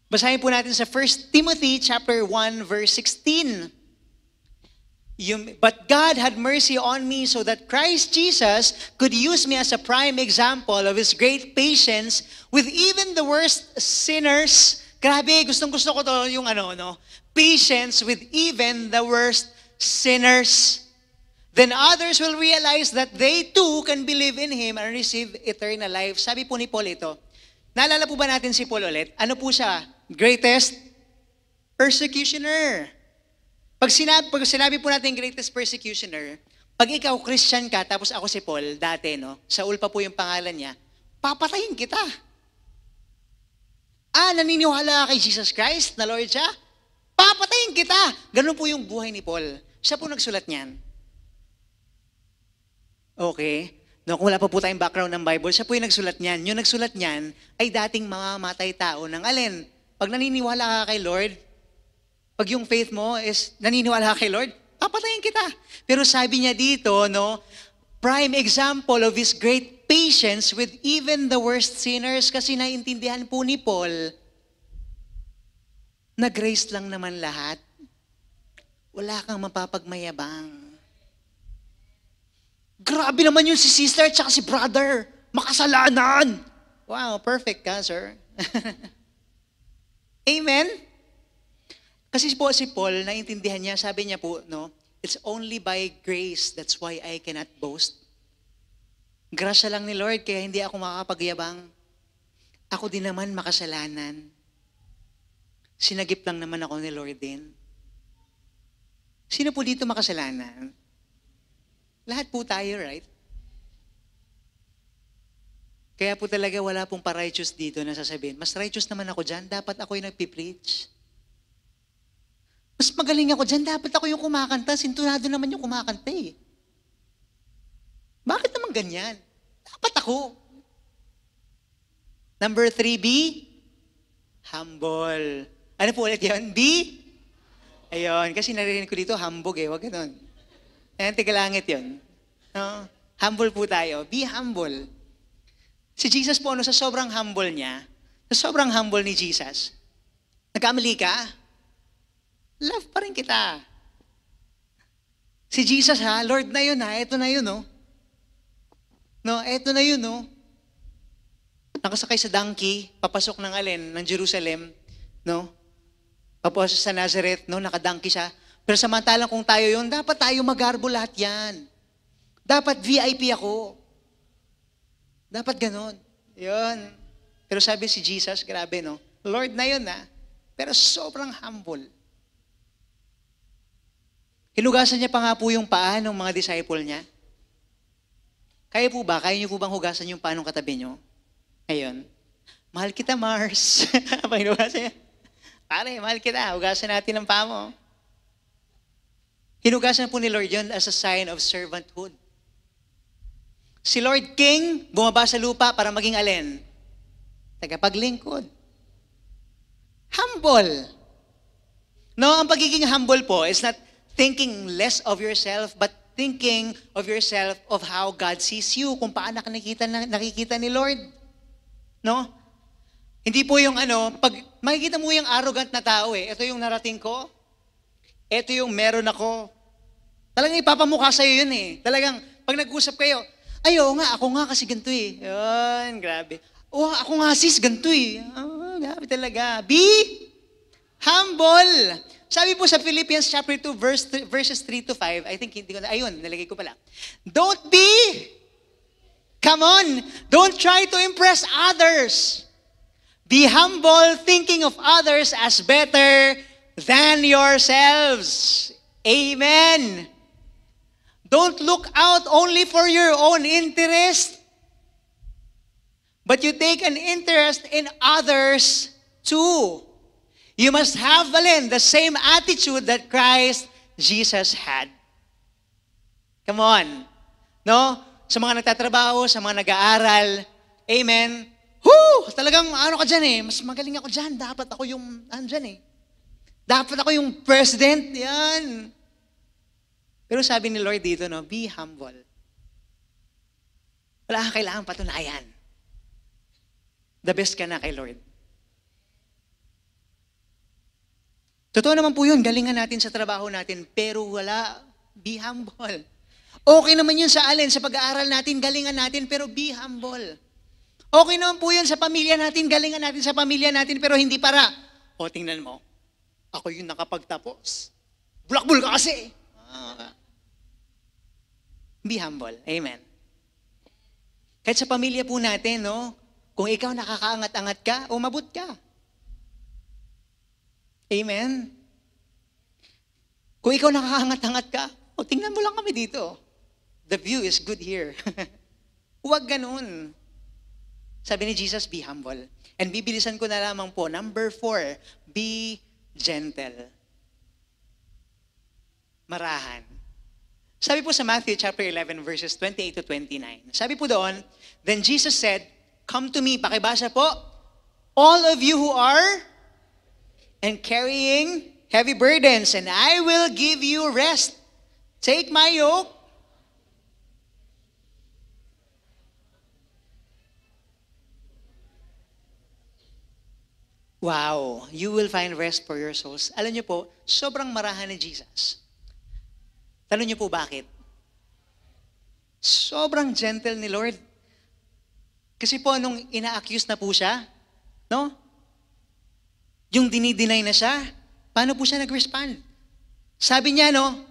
Basahin po natin sa 1 Timothy chapter 1, verse 16. But God had mercy on me so that Christ Jesus could use me as a prime example of His great patience with even the worst sinners. Grabe, gustong-gusto ko to yung patience with even the worst sinners. Then others will realize that they too can believe in Him and receive eternal life. Sabi po ni Paul ito. Naalala po ba natin si Paul ulit? Ano po siya? Greatest persecutioner. Pag sinabi po natin greatest persecutioner, pag ikaw Christian ka, tapos ako si Paul, dati, no? Saul pa po yung pangalan niya, papatayin kita. Naniniwala kay Jesus Christ na Lord siya? Papatayin kita. Ganun po yung buhay ni Paul. Siya po nagsulat niyan. Okay. No, kung wala pa po tayong background ng Bible, siya po yung nagsulat niyan. Yung nagsulat niyan ay dating mamamatay tao ng alin. Pag naniniwala ka kay Lord, pag yung faith mo is naniniwala ka kay Lord, papatayin kita. Pero sabi niya dito, no, prime example of His great patience with even the worst sinners, kasi naintindihan po ni Paul na grace lang naman lahat. Wala kang mapapagmayabang. Grabe naman yung si sister at si brother. Makasalanan. Wow, perfect ka, sir. Amen? Kasi po si Paul, naintindihan niya, sabi niya po, no, it's only by grace, that's why I cannot boast. Grasya lang ni Lord, kaya hindi ako makakapagyabang. Ako din naman makasalanan. Sinagip lang naman ako ni Lord din. Sino po dito makasalanan? Lahat po tayo, right? Kaya po talaga wala pong pa-righteous dito na sasabihin, mas righteous naman ako dyan, dapat ako yung nagpipreach. Mas magaling ako dyan, dapat ako yung kumakanta, sintunado naman yung kumakanta eh. Bakit naman ganyan? Dapat ako. Number 3, be humble. Ano po ulit yun? Be? Ayun, kasi naririnig ko dito, hambog eh, wag ganun. Ayan, tigalangit yun. No? Humble po tayo. Be humble. Si Jesus po, sa sobrang humble niya, sa sobrang humble ni Jesus, nagkamali ka? Love pa rin kita. Si Jesus ha, Lord na yun ha, eto na yun no. No, eto na yun no. Nakasakay sa donkey, papasok ng alin, ng Jerusalem, no? Papasok sa Nazareth, no, nakadonkey siya. Pero samantalang kung tayo yun, dapat tayo magarbo lahat yan. Dapat VIP ako. Dapat ganon. Yun. Pero sabi si Jesus, grabe no, Lord na yun ha, pero sobrang humble. Hinugasan niya pa nga po yung paa ng mga disciple niya. Kaya po ba? Kaya niyo po bang hugasan yung paa ng katabi niyo? Ayun. Mahal kita, Mars. Hinugasan niya. Pare, mahal kita. Hugasan natin ang paa mo. Hinugasan po ni Lord yun as a sign of servanthood. Si Lord King, bumaba sa lupa para maging alin? Tagapaglingkod. Humble. No, ang pagiging humble po is not thinking less of yourself, but thinking of yourself of how God sees you, kung paano nakikita ni Lord. No? Hindi po yung pag makikita mo yung arrogant na tao ito yung narating ko, ito yung meron ako. Talagang ipapamukha sa'yo yun Talagang, pag nag-usap kayo, ako nga kasi ganito Yun, grabe. Ako nga sis, ganito grabe talaga. Be humble. Sabi po sa Philippians chapter 2, verses 3 to 5, I think, nilagay ko pala. Don't try to impress others. Be humble, thinking of others as better than yourselves. Amen. Don't look out only for your own interest, but you take an interest in others too. You must have, the same attitude that Christ Jesus had. Come on. No? Sa mga nagtatrabaho, sa mga nag-aaral, amen. Talagang ka dyan mas magaling ako dyan. Dapat ako yung, Dapat ako yung president. Yan. Pero sabi ni Lord dito, be humble. Wala kang kailangang patunayan. The best ka na kay Lord. Totoo naman po yun, galingan natin sa trabaho natin, pero be humble. Okay naman yun sa pag-aaral natin, galingan natin, pero be humble. Okay naman po yun sa pamilya natin, galingan natin sa pamilya natin, pero hindi para, tingnan mo, ako yung nakapagtapos. Bulakbul ka kasi. Be humble. Amen. Kahit sa pamilya po natin, kung ikaw nakakaangat-angat ka, umabot ka. Amen? Kung ikaw nakakaangat-angat ka, tingnan mo lang kami dito. The view is good here. Huwag ganun. Sabi ni Jesus, be humble. And bibilisan ko na lamang po, number 4, be gentle. marahan. Sabi po sa Matthew chapter 11 verses 28 to 29. Sabi po doon, then Jesus said, come to me, pakibasa po, all of you who are and carrying heavy burdens, and I will give you rest. Take my yoke. Wow, you will find rest for your souls. Alam niyo po, sobrang marahan ni Jesus. Tanong niyo po bakit? Sobrang gentle ni Lord. Kasi po nung ina-accuse na po siya, no? Yung dinideny na siya, paano po siya nag-respond? Sabi niya, no?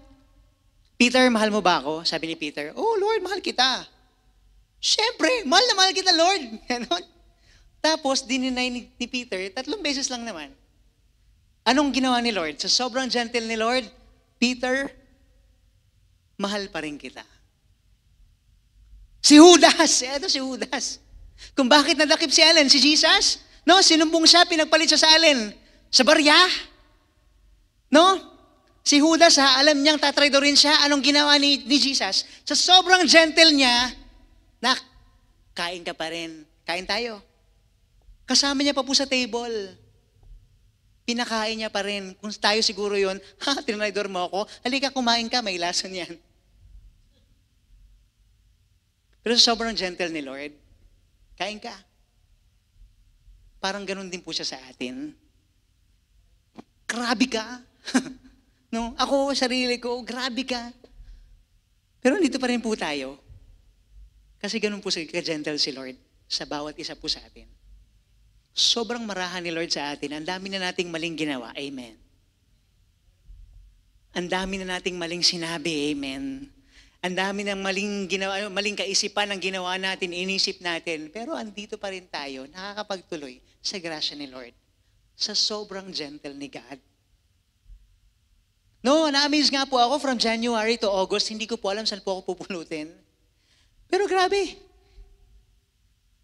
Peter, mahal mo ba ako? Sabi ni Peter, oh Lord, mahal kita. Siyempre, mahal na mahal kita, Lord. Ganon. Tapos, dininay ni Peter, 3 beses lang naman. Anong ginawa ni Lord? Sa sobrang gentle ni Lord, Peter, mahal pa rin kita. Si Judas, eto si Judas. Kung bakit nadakip si Allen, si Jesus, no, sinumbong siya, pinagpalit siya sa Allen. Sa barya. No? Si Judas, alam niyang tatraidorin siya. Anong ginawa ni Jesus? Sa sobrang gentle niya, nak, kain ka pa rin. Kain tayo. Kasama niya pa po sa table. Pinakain niya pa rin. Kung tayo siguro yun, tinaidor mo ako, halika kumain ka, may lason yan. Pero sa sobrang gentle ni Lord, kain ka. Parang ganun din po siya sa atin. Grabe ka. No? Ako, sarili ko, grabe ka. Pero dito pa rin po tayo. Kasi ganun po ka-gentle si Lord sa bawat isa po sa atin. Sobrang marahan ni Lord sa atin. Ang dami na nating maling ginawa. Amen. Ang dami na nating maling sinabi. Amen. Ang dami ng maling ginawa, maling kaisipan ang ginawa natin, inisip natin. Pero andito pa rin tayo, nakakapagtuloy sa grasya ni Lord. Sa sobrang gentle ni God. No, na-amaze nga po ako from January to August, hindi ko po alam saan po ako pupulutin. Pero grabe.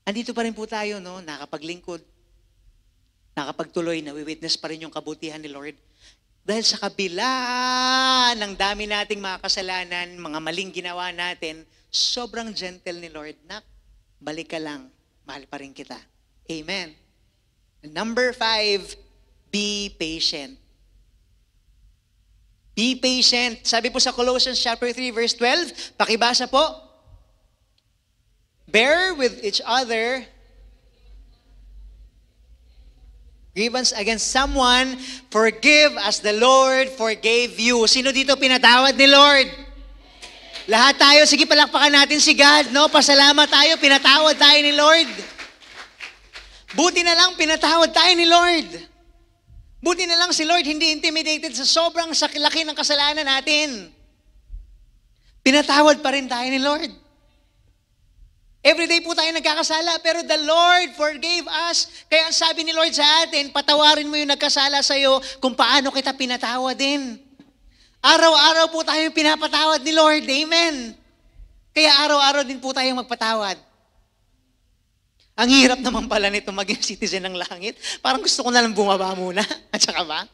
Andito pa rin po tayo, no? Nakapaglingkod. Nakapagtuloy, nawi-witness pa rin yung kabutihan ni Lord. Dahil sa kabila ng dami nating mga kasalanan, mga maling ginawa natin, sobrang gentle ni Lord, nak, balik ka lang, mahal pa rin kita. Amen. Number 5, be patient. Be patient. Sabi po sa Colossians chapter 3 verse 12, pakibasa po. Bear with each other grievance against someone, forgive as the Lord forgave you. Sino dito pinatawad ni Lord? Lahat tayo, sige palakpakan natin si God, no? Pasalamat tayo, pinatawad tayo ni Lord. Buti na lang pinatawad tayo ni Lord. Buti na lang si Lord hindi intimidated sa sobrang laki ng kasalanan natin. Pinatawad pa rin tayo ni Lord. Everyday po tayo nagkakasala, pero the Lord forgave us. Kaya ang sabi ni Lord sa atin, patawarin mo yung nagkasala sa'yo kung paano kita pinatawad din. Araw-araw po tayo pinapatawad ni Lord. Amen. Kaya araw-araw din po tayong magpatawad. Ang hirap naman pala nito maging citizen ng langit. Parang gusto ko na lang bumaba muna. At saka ba?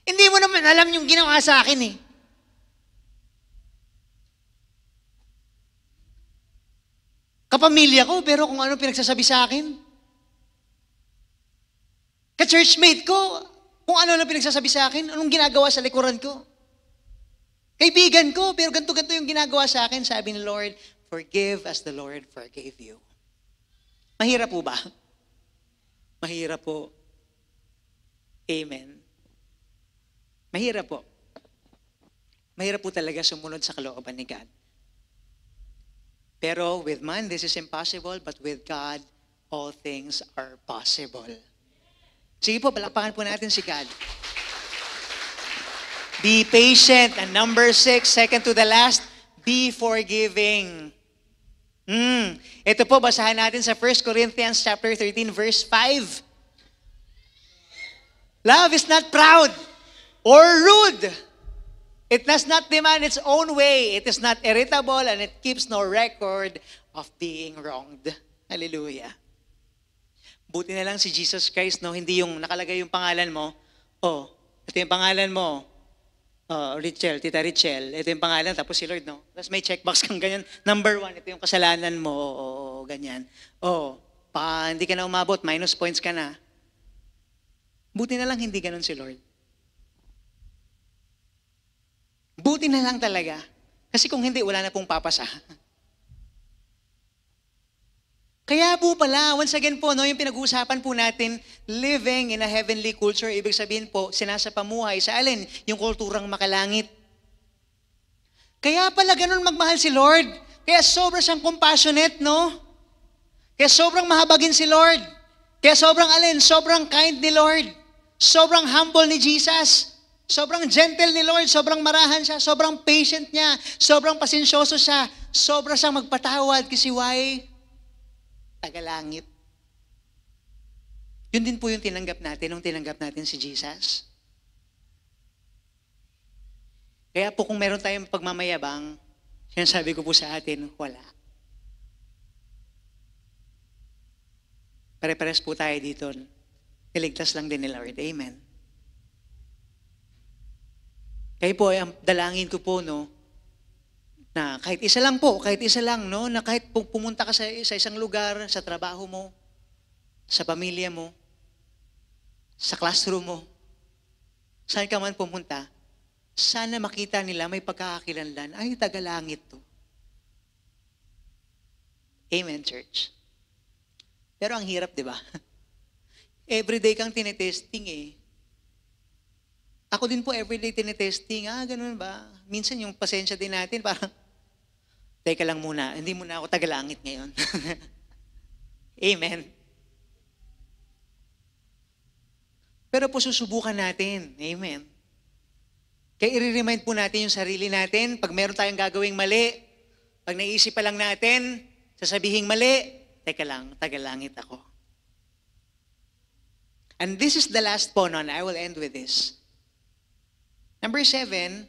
Hindi mo naman alam yung ginawa sa akin eh. Kapamilya ko, pero kung ano pinagsasabi sa akin. Ka-churchmate ko, kung ano pinagsasabi sa akin, anong ginagawa sa likuran ko. Kaibigan ko, pero ganito-ganito yung ginagawa sa akin. Sabi ni Lord, forgive as the Lord forgave you. Mahirap po ba? Mahirap po. Amen. Mahirap po. Mahirap po talaga sumunod sa kalooban ni God. Pero with man, this is impossible, but with God, all things are possible. Sige po, palakpakan po natin si God. Be patient. And number 6, second to the last, be forgiving. Ito po, basahan natin sa 1 Corinthians chapter 13, verse 5. Love is not proud or rude. It does not demand its own way. It is not irritable and it keeps no record of being wronged. Hallelujah. Buti na lang si Jesus Christ, no? Hindi yung nakalagay yung pangalan mo. Oh, ito yung pangalan mo. Richel, Tita Richel, ito yung pangalan, tapos si Lord, no? Tapos may checkbox kang ganyan. Number 1, ito yung kasalanan mo, ganyan. Hindi ka na umabot, minus points ka na. Buti na lang hindi ganun si Lord. Buti na lang talaga. Kasi kung hindi, wala na pong papasa. Kaya po pala, once again po, no, yung pinag-uusapan po natin, living in a heavenly culture, ibig sabihin po, sinasapamuhay sa alin? Yung kulturang makalangit. Kaya pala ganun magmahal si Lord. Kaya sobrang siyang compassionate, no? Kaya sobrang mahabagin si Lord. Kaya sobrang alin? Sobrang kind ni Lord. Sobrang humble ni Jesus. Sobrang gentle ni Lord. Sobrang marahan siya. Sobrang patient niya. Sobrang pasensyoso siya. Sobrang siyang magpatawad kasi why? Tagalangit. Yun din po yung tinanggap natin nung tinanggap natin si Jesus. Kaya po kung meron tayong pagmamayabang, sinasabi ko po sa atin, wala. Pare-pares po tayo dito. Iligtas lang din ni Lord. Amen. Kaya po, ang dalangin ko po, no, na kahit isa lang po, no, na kahit pumunta ka sa isang lugar, sa trabaho mo, sa pamilya mo, sa classroom mo, saan ka man pumunta, sana makita nila may pagkakakilanlan, ay, tagalangit to. Amen, church. Pero ang hirap, di ba? Everyday kang tinetesting eh. Ako din po everyday tinetesting. Ganun ba? Minsan yung pasensya din natin, parang, teka lang muna, hindi muna ako tagalangit ngayon. Amen. Pero po susubukan natin. Amen. Kaya i-remind po natin yung sarili natin, pag meron tayong gagawing mali, pag naisip pa lang natin, sasabihin mali, teka lang, tagalangit ako. And this is the last po, no, I will end with this. Number 7,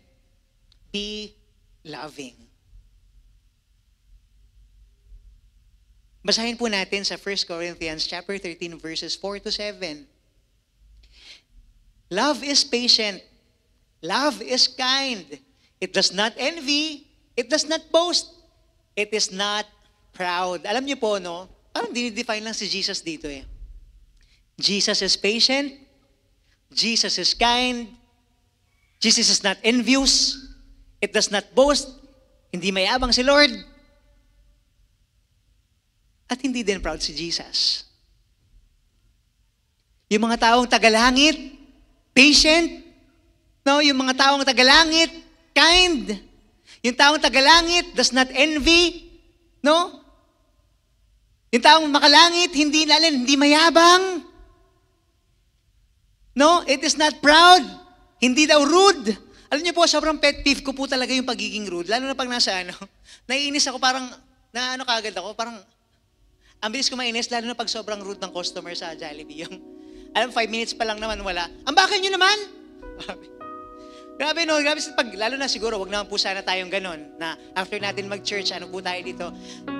be loving. Basahin po natin sa 1 Corinthians chapter 13 verses 4 to 7. Love is patient. Love is kind. It does not envy. It does not boast. It is not proud. Alam niyo po, no? Parang dinidefine lang si Jesus dito eh. Jesus is patient. Jesus is kind. Jesus is not envious. It does not boast. Hindi mayabang si Lord. At hindi din proud si Jesus. Yung mga taong tagalangit, patient, no? Yung mga taong tagalangit, kind. Yung taong tagalangit does not envy, no? Yung taong makalangit, hindi mayabang. No, it is not proud. Hindi daw rude. Alam niyo po, sobrang pet peeve ko po talaga yung pagiging rude. Lalo na pag nasa naiinis ako parang, kagad ako, parang, ang bilis ko mainis, lalo na pag sobrang rude ng customer sa Jollibee. Yung, 5 minutes pa lang naman wala. Ang bakal niyo naman? Grabe no, lalo na siguro, wag naman po sana tayong ganon, na after natin mag-church, po tayo dito,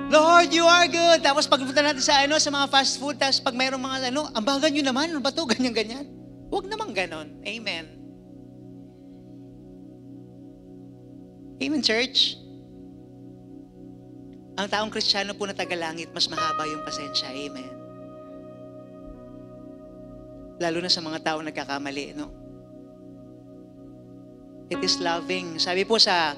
Lord, you are good. Tapos pagpunta natin sa mga fast food, tapos pag mayroong mga ang bakal niyo naman, ano ba to, ganyan-ganyan. Wag naman ganon. Amen. Amen, church. Ang taong Kristiyano po na tagalangit, mas mahaba yung pasensya. Amen. Lalo na sa mga taong nagkakamali, no? It is loving. Sabi po sa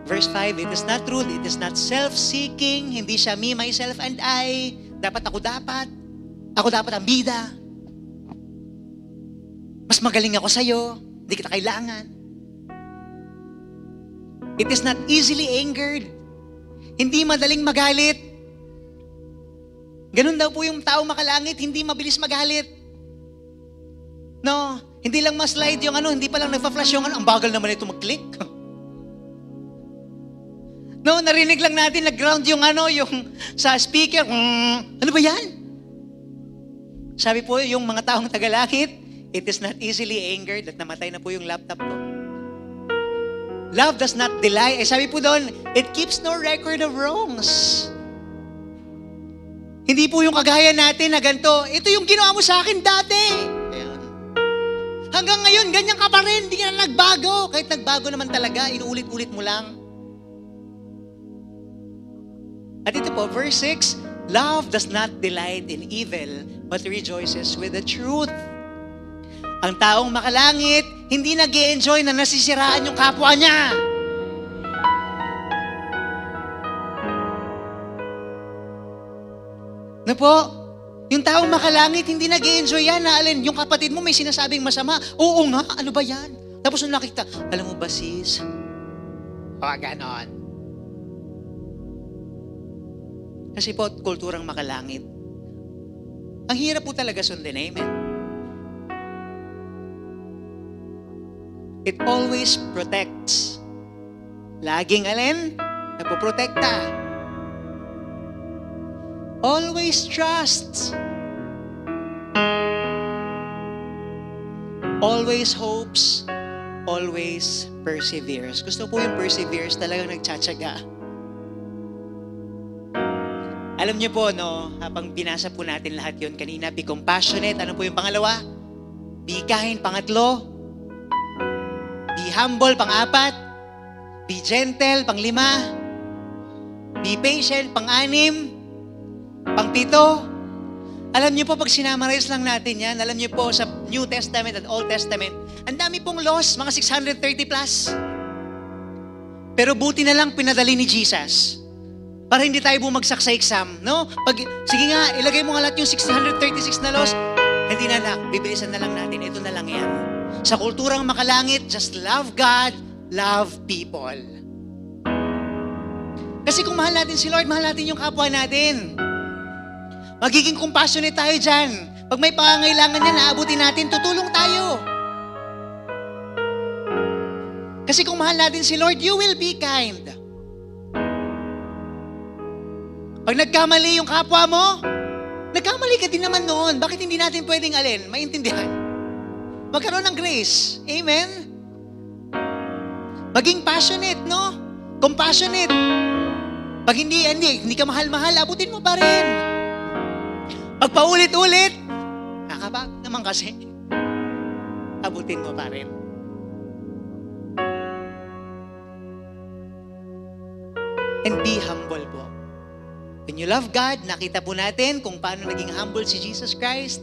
verse 5, it is not rude, it is not self-seeking, hindi siya me, myself, and I. Ako dapat ang bida. Mas magaling ako sa'yo, hindi kita kailangan. It is not easily angered. Hindi madaling magalit. Ganun daw po yung taong makalangit, hindi mabilis magalit. No, hindi lang ma-slide yung hindi pa lang nagpa-flash yung ang bagal naman ito mag-click. No, narinig lang natin, nag-ground yung yung sa speaker. Ano ba yan? Sabi po, yung mga taong tagalangit, it is not easily angered at namatay na po yung laptop ko. Love does not deny. Sabi po doon, it keeps no record of wrongs. Hindi po yung kagaya natin na ganito, ito yung ginawa mo sa akin dati. Ayan. Hanggang ngayon, ganyan ka pa rin. Hindi ka na nagbago. Kahit nagbago naman talaga, inuulit-ulit mo lang. At ito po, verse 6, love does not delight in evil, but rejoices with the truth. Ang taong makalangit, hindi nag-i-enjoy na nasisiraan yung kapwa niya. Na po, yung taong makalangit, hindi nag-i-enjoy yan na alin, yung kapatid mo may sinasabing masama. Oo nga, ano ba yan? Tapos nung nakita, alam mo ba sis? O, ganon. Kasi po, kulturang makalangit. Ang hirap po talaga sundin, amen? It always protects. Laging alin? Napoprotekta. Always trusts. Always hopes. Always perseveres. Gusto po yung perseveres, talagang nagtsatsaga. Alam niyo po, no, habang binasa po natin lahat yun kanina, be compassionate. Ano po yung pangalawa? Be kind, pangatlo. Be humble, pang-apat. Be gentle, pang-lima. Be patient, pang-anim. Pang-pito. Alam niyo po, pag sinamarize lang natin yan, alam niyo po sa New Testament at Old Testament, ang dami pong laws, mga 630 plus. Pero buti na lang pinadali ni Jesus. Para hindi tayo bumagsak sa exam, no? Sige nga, ilagay mo nga lahat yung 636 na laws. Hindi na lang, bibilisan na lang natin. Ito na lang yan. Sa kulturang makalangit, just love God, love people. Kasi kung mahal natin si Lord, mahal natin yung kapwa natin. Magiging compassionate tayo dyan. Pag may pangangailangan niya, naabutin natin, tutulong tayo. Kasi kung mahal natin si Lord, you will be kind. Pag nagkamali yung kapwa mo, nagkamali ka din naman noon. Bakit hindi natin pwedeng alin? Maintindihan. Magkaroon ng grace. Amen? Maging passionate, no? Compassionate. Pag hindi ka mahal-mahal, abutin mo pa rin. Pag paulit-ulit, nakabag naman kasi, abutin mo pa rin. And be humble po. When you love God, nakita po natin kung paano naging humble si Jesus Christ.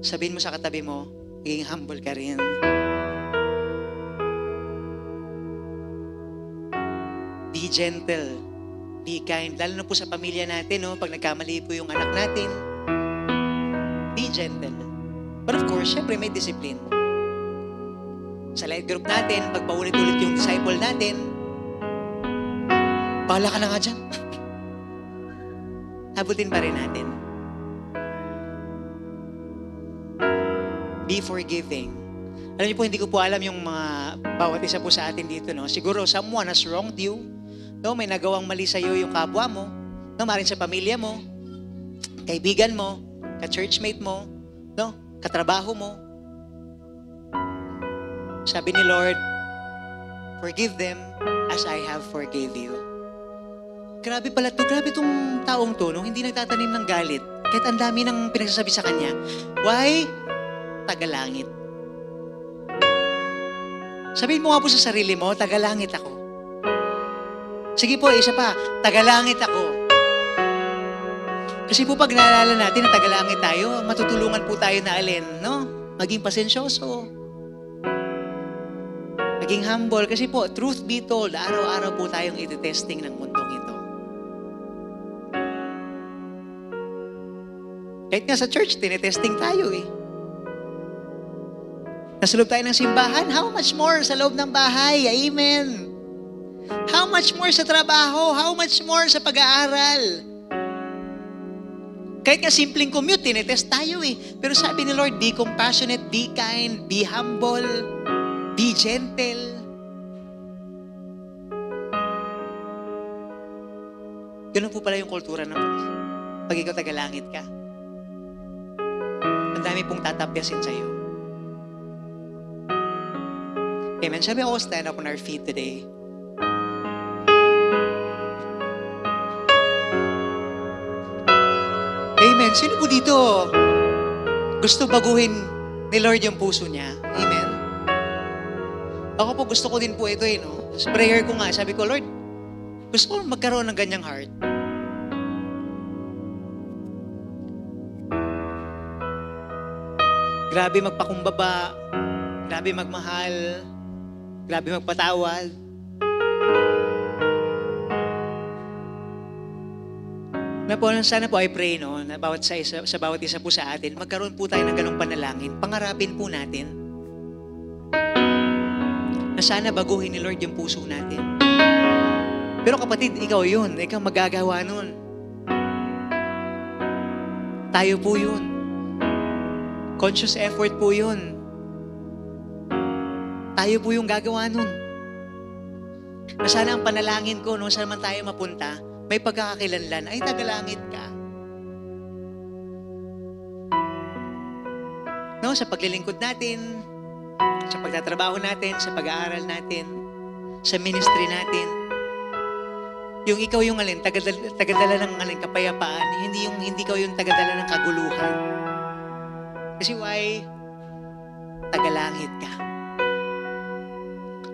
Sabihin mo sa katabi mo, naging humble ka rin. Be gentle. Be kind. Lalo na po sa pamilya natin, no? Pag nagkamali po yung anak natin, be gentle. But of course, syempre may discipline. Sa light group natin, pag paulit-ulit yung disciple natin, bahala ka na nga dyan. Abutin pa rin natin. Be forgiving. Alam niyo po, hindi ko po alam yung mga bawat isa po sa atin dito, no? Siguro someone has wronged you. No, may nagawang mali sa iyo yung kapwa mo. No, maaaring sa pamilya mo, kaibigan mo, ka-churchmate mo, no, katrabaho mo. Sabi ni Lord, forgive them as I have forgave you. Grabe pala to, grabe tong taong to, no? Hindi nagtatanim ng galit. Kahit ang dami ng pinagsasabi sa kanya. Why? Tagalangit. Sabihin mo nga po sa sarili mo, tagalangit ako. Sige po, isa pa, tagalangit ako. Kasi po pag naalala natin na tagalangit tayo, matutulungan po tayo na alin, no? Maging pasensyoso. Maging humble. Kasi po, truth be told, araw-araw po tayong iti-testing ng mundong ito. Kahit nga sa church, tinetesting tayo eh. Nasa loob tayo ng simbahan, how much more sa loob ng bahay? Amen. How much more sa trabaho? How much more sa pag-aaral? Kahit nga simpleng commute, tinetest tayo eh. Pero sabi ni Lord, be compassionate, be kind, be humble, be gentle. Ganun po pala yung kultura ng pag ikaw tagalangit ka. Ang dami pong tatapyasin sa'yo. Amen. Shall we all stand up on our feet today? Amen. Sino po dito gusto baguhin ni Lord yung puso niya. Amen. Ako po, gusto ko din po ito no? Sa prayer ko nga, sabi ko, Lord, gusto ko magkaroon ng ganyang heart. Grabe magpakumbaba, grabe magmahal, grabe magpatawad. Na po, sana po I pray, no, na sa bawat isa po sa atin, magkaroon po tayo ng ganong panalangin, pangarapin po natin, na sana baguhin ni Lord yung puso natin. Pero kapatid, ikaw yun, ikaw magagawa nun. Tayo po yun. Conscious effort po yun. Tayo po yung gagawa nun. Na sana ang panalangin ko, no, saan man tayo mapunta, may pagkakakilanlan, ay tagalangit ka. No, sa paglilingkod natin, sa pagtatrabaho natin, sa pag-aaral natin, sa ministry natin, yung ikaw yung tagadala ng kapayapaan, hindi ikaw yung tagadala ng kaguluhan. Kasi why? Tagalangit ka.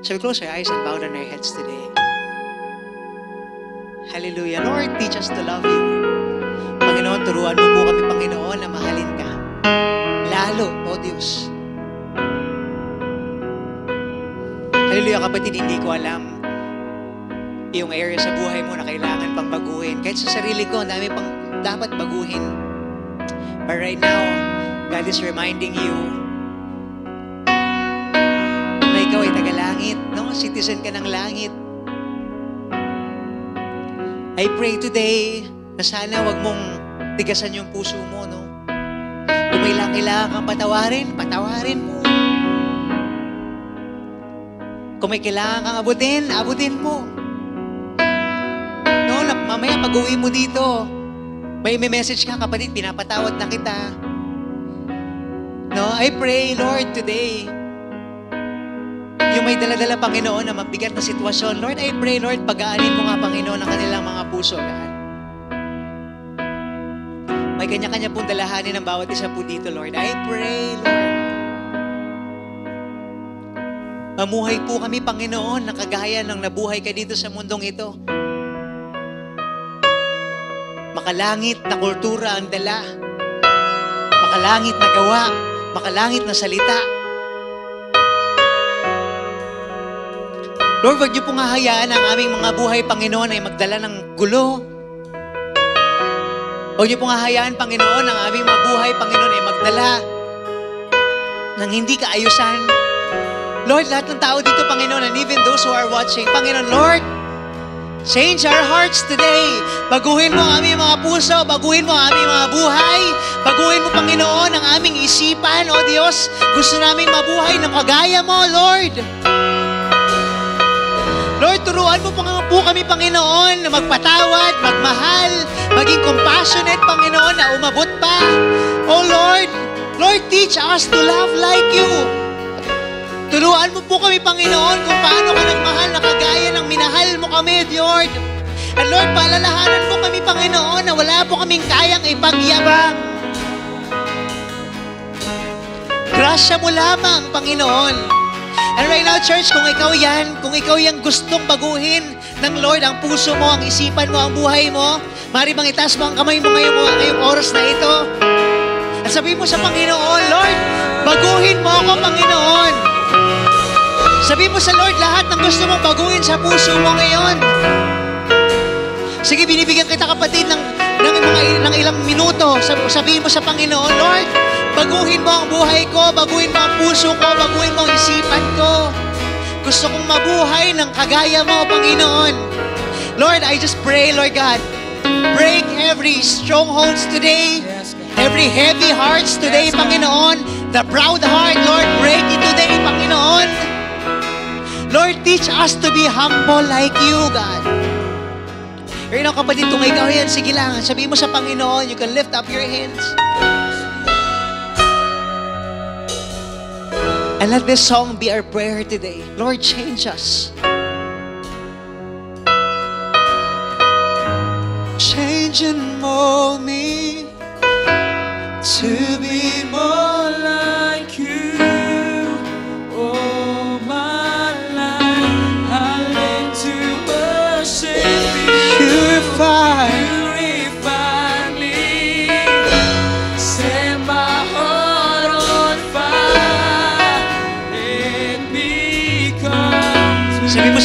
So we close our eyes and bow down our heads today. Hallelujah. Lord, teach us to love you. Panginoon, turuan mo po kami, Panginoon, na mahalin ka. Lalo, O Diyos. Hallelujah, kapatid, hindi ko alam yung area sa buhay mo na kailangan pang baguhin. Kahit sa sarili ko, dami pang dapat baguhin. But right now, God is reminding you na ikaw ay taga-langit, no? Citizen ka ng langit. I pray today na sana wag mong tigasan yung puso mo, no? Kung may kailangan kang patawarin mo. Kung may kailangan kang abutin mo. No, mamaya pag-uwi mo dito, may message ka, kapatid, pinapatawad na kita. No, I pray, Lord, today, yung may dala-dala, Panginoon, na mabigat na sitwasyon, Lord, I pray, Lord, pag-aanin mo nga, Panginoon, ang kanilang mga puso, God. May kanya-kanya pong dalahanin ng bawat isa po dito, Lord. I pray, Lord. Mamuhay po kami, Panginoon, na kagaya ng nabuhay ka dito sa mundong ito. Makalangit na kultura ang dala. Makalangit na gawa. Makalangit na salita. Lord, wag niyo pong hahayaan ang aming mga buhay, Panginoon, ay magdala ng gulo. Huwag niyo pong hahayaan, Panginoon, ang aming mga buhay, Panginoon, ay magdala ng hindi kaayusan. Lord, lahat ng tao dito, Panginoon, and even those who are watching, Panginoon, Lord, change our hearts today. Baguhin mo ang aming mga puso, baguhin mo ang aming mga buhay, baguhin mo, Panginoon, ang aming isipan, O Diyos. Gusto naming mabuhay ng kagaya mo, Lord. Lord, turuan mo po kami, Panginoon, na magpatawad, magmahal, maging compassionate, Panginoon, na umabot pa. Oh Lord, Lord, teach us to love like you. Turuan mo po kami, Panginoon, kung paano ka nagmahal na kagaya ng minahal mo kami, Lord. And Lord, paalalahanan mo kami, Panginoon, na wala po kaming kayang ipagyabang. Grasya mo lamang, Panginoon. And right now, church, kung ikaw yan gustong baguhin ng Lord, ang puso mo, ang isipan mo, ang buhay mo, maaari bang itaas mo ang kamay mo ngayong oras na ito? At sabihin mo sa Panginoon, Lord, baguhin mo ako, Panginoon. Sabihin mo sa Lord lahat ng gusto mong baguhin sa puso mo ngayon. Sige, binibigyan kita, kapatid, ng ilang minuto. Sabihin mo sa Panginoon, Lord, baguhin mo ang buhay ko, baguhin mo ang puso ko, baguhin mo ang isipan ko. Gusto kong mabuhay ng kagaya mo, Panginoon. Lord, I just pray, Lord God, break every strongholds today, every heavy hearts today, Panginoon. The proud heart, Lord, break it today, Panginoon. Lord, teach us to be humble like you, God. Right now, kapatid, kung ikaw yan, sige lang, sabihin mo sa Panginoon, you can lift up your hands. And let this song be our prayer today. Lord, change us. Change and mold me to be more like you.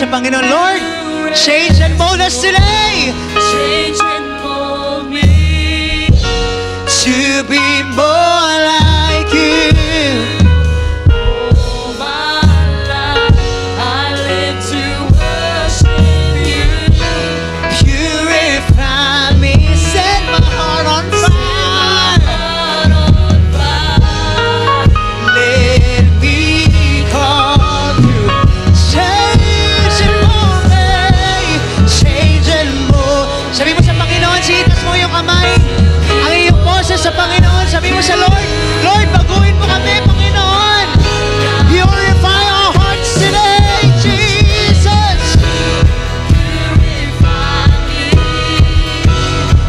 siya, Panginoon. Lord, change and mold us today. Change and mold me To be more like you. all my life. I live to worship you. Purify me, set my heart on fire. Heart on fire. Let me come through. Change and mold me. Change and mold. Sabi mo sa Panginoon, sitas mo yung kamay. Ang iyong boses sa Panginoon. Sabi mo sa Lord, Lord, baguhin mo kami, Panginoon. Purify our hearts today, Jesus. Purify me.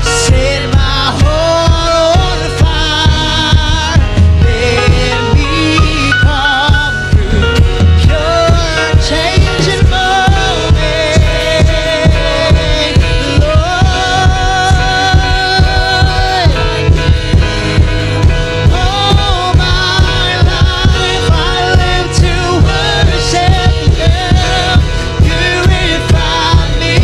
Set my heart on fire. Let me come through. Pure change and mold me, Lord. All my life I live to worship you. Purify me,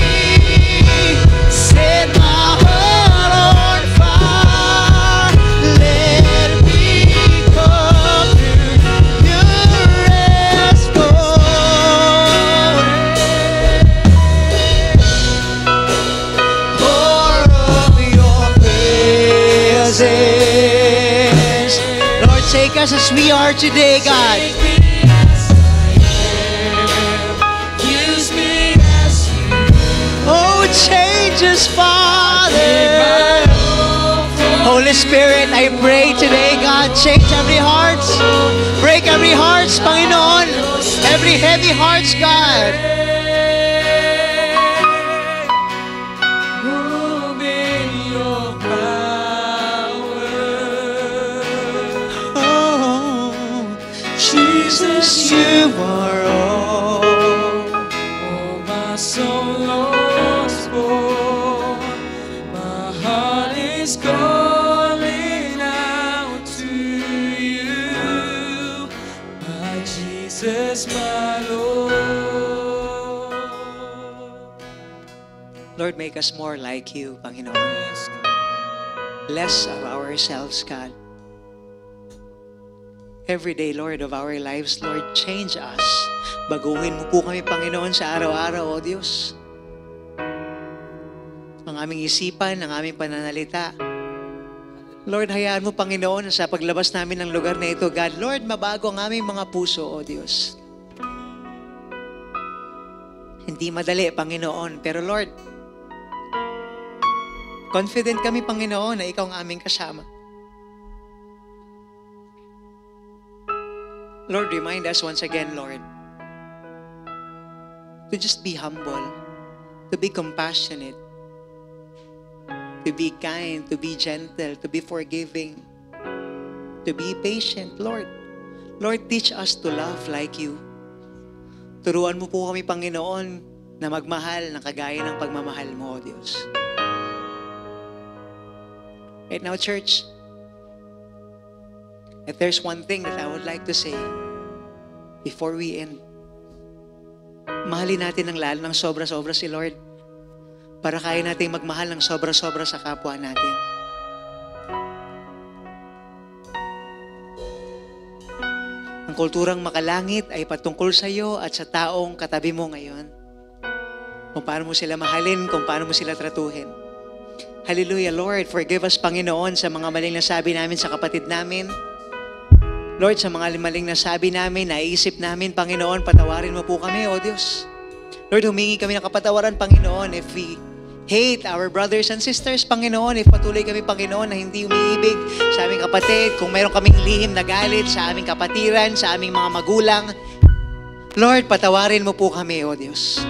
set my heart on fire. Let me come through purest gold. Pour of your presence. Lord, take us as we are today, God. Take me as I am. Use me as you Oh, change us, Father. Holy Spirit, I pray today, God, change every heart. Break every heart, Panginoon. Every heavy hearts, God. Move in your power. Oh, Jesus, you are all. Oh, my soul longs for. My heart is calling out to you, my Jesus, my Lord. Lord, make us more like you, Panginoon. Less of ourselves, God. Every day, Lord, of our lives, Lord, change us. Baguhin mo po kami, Panginoon, sa araw-araw, O Diyos. Ang aming isipan, ang aming pananalita. Lord, hayaan mo, Panginoon, sa paglabas namin ng lugar na ito, God, Lord, mabago ang aming mga puso, O Diyos. Hindi madali, Panginoon, pero Lord, confident kami, Panginoon, na Ikaw ang aming kasama. Lord, remind us once again, Lord, to just be humble, to be compassionate, to be kind, to be gentle, to be forgiving, to be patient, Lord. Lord, teach us to love like you. Turuan mo po kami, Panginoon, na magmahal ng kagaya ng pagmamahal mo, O Diyos. Right now, church, if there's one thing that I would like to say before we end, mahalin natin ng lalo ng sobra-sobra si Lord para kaya nating magmahal ng sobra-sobra sa kapwa natin. Ang kulturang makalangit ay patungkol sa iyo at sa taong katabi mo ngayon. Kung paano mo sila mahalin, kung paano mo sila tratuhin. Hallelujah, Lord. Forgive us, Panginoon, sa mga maling nasabi namin sa kapatid namin. Lord, sa mga maling nasabi namin, naisip namin, Panginoon, patawarin mo po kami, O Diyos. Lord, humingi kami ng kapatawaran, Panginoon, if we hate our brothers and sisters, Panginoon, if patuloy kami, Panginoon, na hindi umiibig sa aming kapatid, kung mayroon kaming lihim na galit sa aming kapatiran, sa aming mga magulang, Lord, patawarin mo po kami, O Diyos.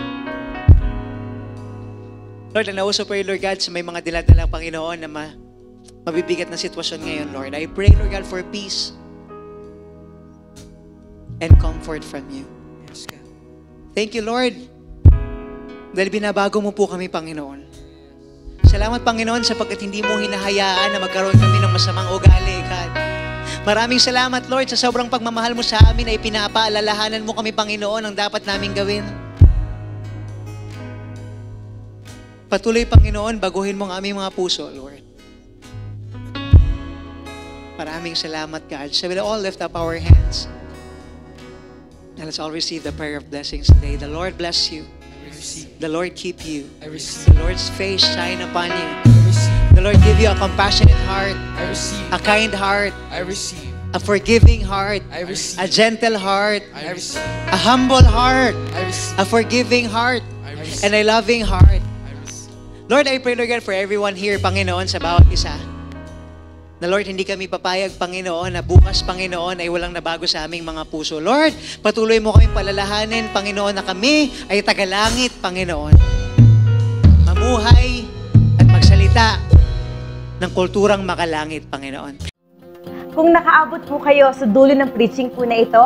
Lord, and also pray, Lord God, sa may mga dinadalang, Panginoon, na mabibigat na sitwasyon ngayon, Lord. I pray, Lord God, for peace and comfort from you. Yes, God. Thank you, Lord, dahil binabago mo po kami, Panginoon. Salamat, Panginoon, sapagkat hindi mo hinahayaan na magkaroon kami ng masamang ugali, God. Maraming salamat, Lord, sa sobrang pagmamahal mo sa amin ay pinapaalalahanan mo kami, Panginoon, ang dapat naming gawin. Patuloy, Panginoon, baguhin mo ang aming mga puso, Lord. Maraming salamat, God. So we'll all lift up our hands. And let's all receive the prayer of blessings today. The Lord bless you. I receive. The Lord keep you. I receive. The Lord's face shine upon you. I receive. The Lord give you a compassionate heart, I receive. a kind heart, I receive. a forgiving heart, I receive. a gentle heart, I receive. a humble heart, I receive. a forgiving heart, I receive. and a loving heart. I receive. Lord, I pray, Lord God, for everyone here, Panginoon, sa bawat isa. Na Lord, hindi kami papayag, Panginoon, na bukas, Panginoon, ay walang nabago sa aming mga puso. Lord, patuloy mo kaming palalahanin, Panginoon, na kami ay tagalangit, Panginoon. Mamuhay at magsalita ng kulturang makalangit, Panginoon. Kung nakaabot po kayo sa dulo ng preaching po na ito,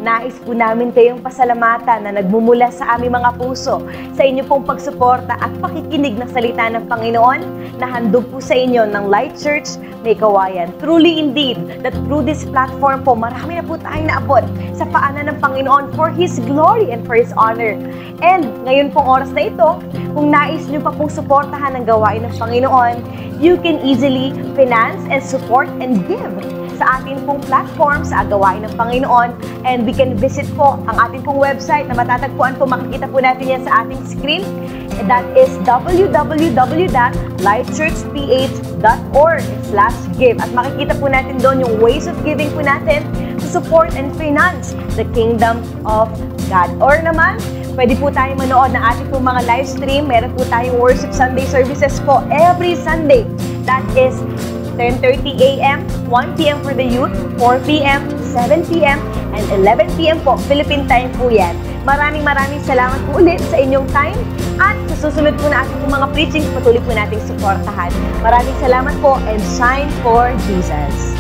nais po namin kayong pasalamatan na nagmumula sa aming mga puso sa inyo pong pagsuporta at pakikinig ng salita ng Panginoon na handog po sa inyo ng Light Church May Kawayan. Truly indeed, that through this platform po, marami na po tayong naabot sa paanan ng Panginoon for His glory and for His honor. And ngayon pong oras na ito, kung nais nyo pa pong suportahan ang gawain ng Panginoon, you can easily finance and support and give sa ating pong platform sa gawain ng Panginoon. And we can visit po ang ating pong website na matatagpuan po, makikita po natin yan sa ating screen. And that is www.lightchurchph.org/give. At makikita po natin doon yung ways of giving po natin to support and finance the kingdom of God. Or naman, pwede po tayong manood ng ating pong mga live stream. Meron po tayong worship Sunday services po every Sunday. That is 10:30 a.m., 1 p.m. for the youth, 4 p.m., 7 p.m., and 11 p.m. po. Philippine time po yan. Maraming salamat po ulit sa inyong time at sa susunod po na ating mga preachings, patuloy po nating suportahan. Maraming salamat po and shine for Jesus.